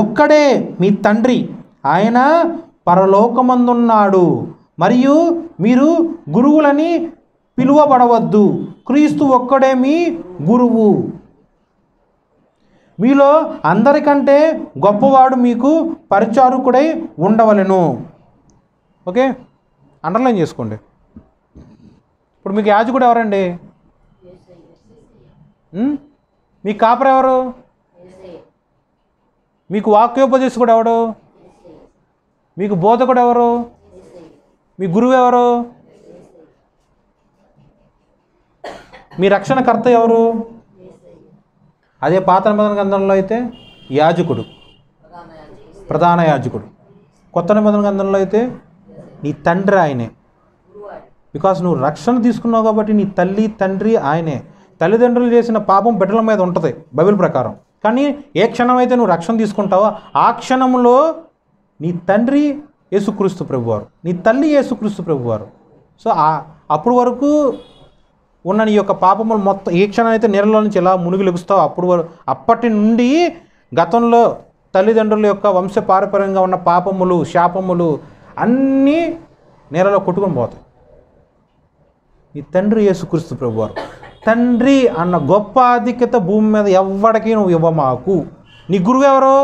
ఒక్కడే మీ తండ్రి, ఆయన పరలోకమందున్నాడు. మరియు మీరు గురువులని పిలువబడవద్దు, క్రీస్తు ఒక్కడే మీ గురువు. మీలో అందరికంటే గొప్పవాడు మీకు పరిచారకుడై ఉండవలెను. ఓకే, అండర్లైన్ చేసుకోండి. ఇప్పుడు మీకు యాజకుడు ఎవరండి? మీ కాపరి ఎవరు? మీకు వాక్యోపదేశకుడు ఎవడు? మీకు బోధకుడు ఎవరు? మీ గురువు ఎవరు? మీ రక్షణకర్త ఎవరు? అదే పాత నిబంధన గ్రంథంలో అయితే యాజకుడు, ప్రధాన యాజకుడు. కొత్త నిబంధన గ్రంథంలో అయితే నీ తండ్రి ఆయనే. బికాస్ నువ్వు రక్షణ తీసుకున్నావు కాబట్టి నీ తల్లి తండ్రి ఆయనే. తల్లిదండ్రులు చేసిన పాపం బిడ్డల మీద ఉంటుంది బైబిల్ ప్రకారం. కానీ ఏ క్షణం అయితే నువ్వు రక్షణ తీసుకుంటావో ఆ క్షణంలో నీ తండ్రి యేసుక్రీస్తు ప్రభువారు, నీ తల్లి యేసుక్రీస్తు ప్రభువారు. సో అప్పుడు వరకు ఉన్న నీ యొక్క పాపములు మొత్తం ఏ క్షణం అయితే నీళ్ళలో నుంచి ఎలా మునిగి లెగుస్తావు అప్పటి నుండి గతంలో తల్లిదండ్రుల యొక్క వంశపారపర్యంగా ఉన్న పాపములు శాపములు అన్నీ నీళ్ళలో కొట్టుకొని పోతాయి. నీ తండ్రి యేసుక్రీస్తు ప్రభువారు. తండ్రి అన్న గొప్ప ఆధిక్యత భూమి మీద ఎవ్వడికి నువ్వు ఇవ్వమాకు. నీ గురువు ఎవరు?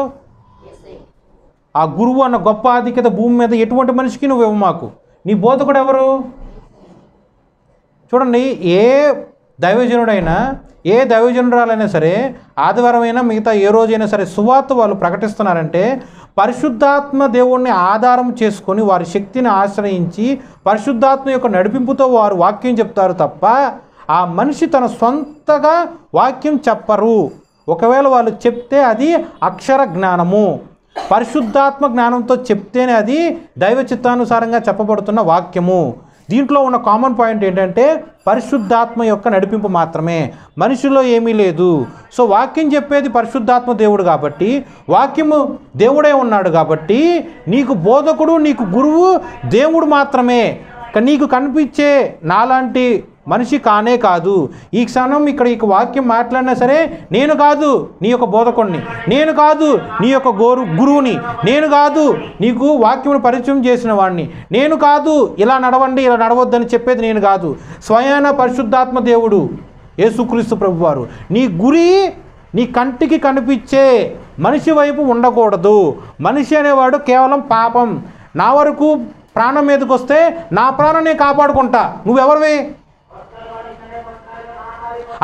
ఆ గురువు అన్న గొప్ప ఆధిక్యత భూమి మీద ఎటువంటి మనిషికి నువ్వు ఇవ్వమాకు. నీ బోధకుడు ఎవరు? చూడండి, ఏ దైవజనుడైనా ఏ దైవజనురాలైనా సరే ఆదివారం అయినా మిగతా ఏ రోజైనా సరే సువార్త వాళ్ళు ప్రకటిస్తున్నారంటే పరిశుద్ధాత్మ దేవుణ్ణి ఆధారం చేసుకొని వారి శక్తిని ఆశ్రయించి పరిశుద్ధాత్మ యొక్క నడిపింపుతో వారు వాక్యం చెప్తారు తప్ప ఆ మనిషి తన సొంతగా వాక్యం చెప్పరు. ఒకవేళ వాళ్ళు చెప్తే అది అక్షర జ్ఞానము, పరిశుద్ధాత్మ జ్ఞానంతో చెప్తేనే అది దైవ చిత్తానుసారంగా చెప్పబడుతున్న వాక్యము. దీంట్లో ఉన్న కామన్ పాయింట్ ఏంటంటే పరిశుద్ధాత్మ యొక్క నడిపింపు మాత్రమే, మనిషిలో ఏమీ లేదు. సో వాక్యం చెప్పేది పరిశుద్ధాత్మ దేవుడు కాబట్టి, వాక్యము దేవుడే ఉన్నాడు కాబట్టి నీకు బోధకుడు నీకు గురువు దేవుడు మాత్రమే. నీకు కనిపించే నాలాంటి మనిషి కానే కాదు. ఈ క్షణం ఇక్కడ ఈ వాక్యం మాట్లాడినా సరే నేను కాదు నీ యొక్క బోధకుడిని, నేను కాదు నీ యొక్క గురువుని, నేను కాదు నీకు వాక్యమును పరిచయం చేసిన వాడిని, నేను కాదు ఇలా నడవండి ఇలా నడవద్దని చెప్పేది నేను కాదు. స్వయాన పరిశుద్ధాత్మ దేవుడు యేసుక్రీస్తు ప్రభువారు. నీ గురి నీ కంటికి కనిపించే మనిషి వైపు ఉండకూడదు. మనిషి అనేవాడు కేవలం పాపం. నా వరకు ప్రాణం మీదకి వస్తే నా ప్రాణం నేను కాపాడుకుంటా, నువ్వెవరివి?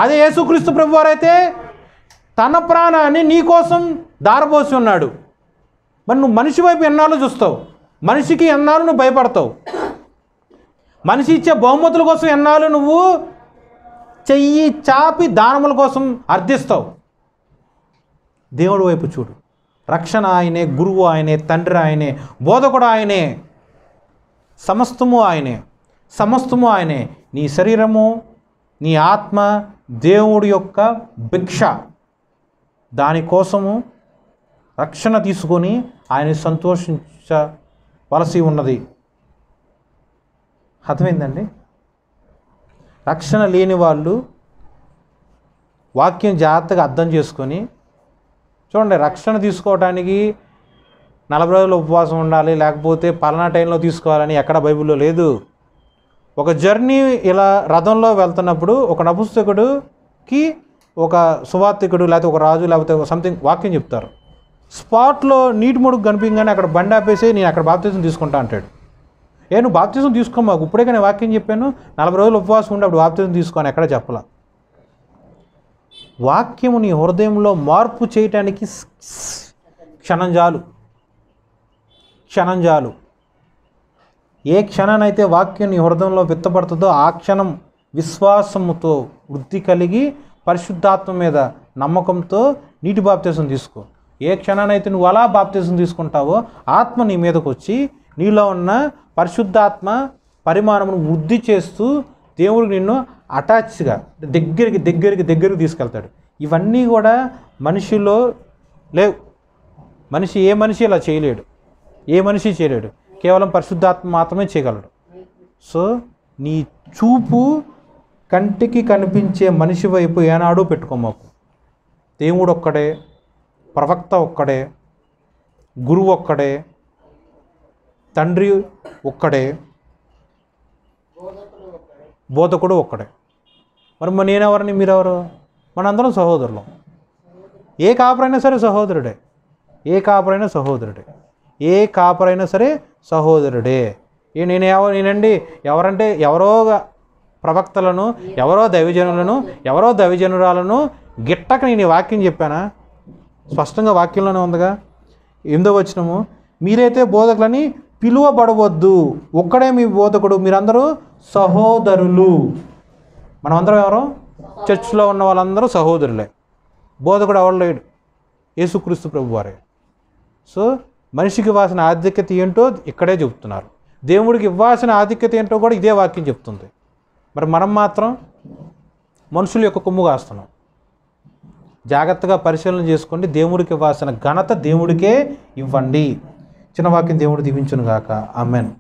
అదే యేసుక్రీస్తు ప్రభువారు అయితే తన ప్రాణాన్ని నీ కోసం దారపోసి ఉన్నాడు. మరి నువ్వు మనిషి వైపు ఎన్నాళ్ళు చూస్తావు? మనిషికి ఎన్నాళ్ళు నువ్వు భయపడతావు? మనిషి ఇచ్చే బహుమతుల కోసం ఎన్నాళ్ళు నువ్వు చెయ్యి చాపి దానముల కోసం అర్థిస్తావు? దేవుడి వైపు చూడు. రక్షణ ఆయనే, గురువు ఆయనే, తండ్రి ఆయనే, బోధకుడు ఆయనే, సమస్తము ఆయనే, సమస్తము ఆయనే. నీ శరీరము నీ ఆత్మ దేవుడి యొక్క భిక్ష. దానికోసము రక్షణ తీసుకొని ఆయన సంతోషించవలసి ఉన్నది. అర్థమైందండి? రక్షణ లేని వాళ్ళు వాక్యం జాగ్రత్తగా అర్థం చేసుకొని చూడండి, రక్షణ తీసుకోవడానికి 40 రోజులు ఉపవాసం ఉండాలి, లేకపోతే పలానా టైంలో తీసుకోవాలని ఎక్కడ బైబిల్లో లేదు. ఒక జర్నీ ఇలా రథంలో వెళ్తున్నప్పుడు ఒక నపుస్తకుడికి ఒక సువార్తికుడు లేకపోతే ఒక రాజు లేకపోతే సంథింగ్ వాక్యం చెప్తారు. స్పాట్లో నీటి ముడుగు కనిపించగానే అక్కడ బండి ఆపేసి నేను అక్కడ బాప్తిజం తీసుకుంటా అంటాడు. నువ్వు బాప్తిజం తీసుకోమాకు, ఇప్పుడే నేను వాక్యం చెప్పాను, 40 రోజులు ఉపవాసం ఉండి అప్పుడు బాప్తిజం తీసుకోని ఎక్కడ చెప్పలా. వాక్యము నీ హృదయంలో మార్పు చేయటానికి క్షణం చాలు. ఏ క్షణానైతే వాక్యం నీ హృదయంలో విత్తపడుతుందో ఆ క్షణం విశ్వాసముతో వృద్ధి కలిగి పరిశుద్ధాత్మ మీద నమ్మకంతో నీటి బాప్తిజం తీసుకో. ఏ క్షణానైతే నువ్వు అలా బాప్తిజం తీసుకుంటావో ఆత్మ నీ మీదకు వచ్చి నీలో ఉన్న పరిశుద్ధాత్మ పరిమాణమును వృద్ధి చేస్తూ దేవుడు నిన్ను అటాచ్గా దగ్గరికి తీసుకెళ్తాడు. ఇవన్నీ కూడా మనిషిలో లేవు. ఏ మనిషి ఇలా చేయలేడు, కేవలం పరిశుద్ధాత్మ మాత్రమే చేయగలడు. సో నీ చూపు కంటికి కనిపించే మనిషి వైపు ఏనాడూ పెట్టుకోమాకు. దేవుడు ఒక్కడే, ప్రవక్త ఒక్కడే, గురువు ఒక్కడే, తండ్రి ఒక్కడే, బోధకుడు ఒక్కడే. మరి నేనెవరని మీరెవరు? మనందరం సహోదరులం. ఏ కాపరైనా సరే సహోదరుడే. నేనండి ఎవరంటే ఎవరో ప్రవక్తలను, ఎవరో దైవజనురాలను గిట్టక నేను ఈ వాక్యం చెప్పానా? స్పష్టంగా వాక్యంలోనే ఉందిగా. 8వ వచనము, మీరైతే బోధకులని పిలువబడవద్దు, ఒక్కడే మీ బోధకుడు, మీరందరూ సహోదరులు. మనమందరం ఎవరు? చర్చ్లో ఉన్న వాళ్ళందరూ సహోదరులే. బోధకుడు ఎవరు లేడు, యేసుక్రీస్తు ప్రభువారే. సో మనిషికి ఇవ్వాల్సిన ఆధిక్యత ఏంటో ఇక్కడే చెప్తున్నారు. దేవుడికి ఇవ్వాల్సిన ఆధిక్యత ఏంటో కూడా ఇదే వాక్యం చెప్తుంది. మరి మనం మాత్రం మనుషుల యొక్క కొమ్ము కాస్తున్నాం. జాగ్రత్తగా పరిశీలన చేసుకోండి. దేవుడికి ఇవ్వాల్సిన ఘనత దేవుడికే ఇవ్వండి. చిన్న వాక్యం దేవుడు దీవించును గాక. ఆమేన్.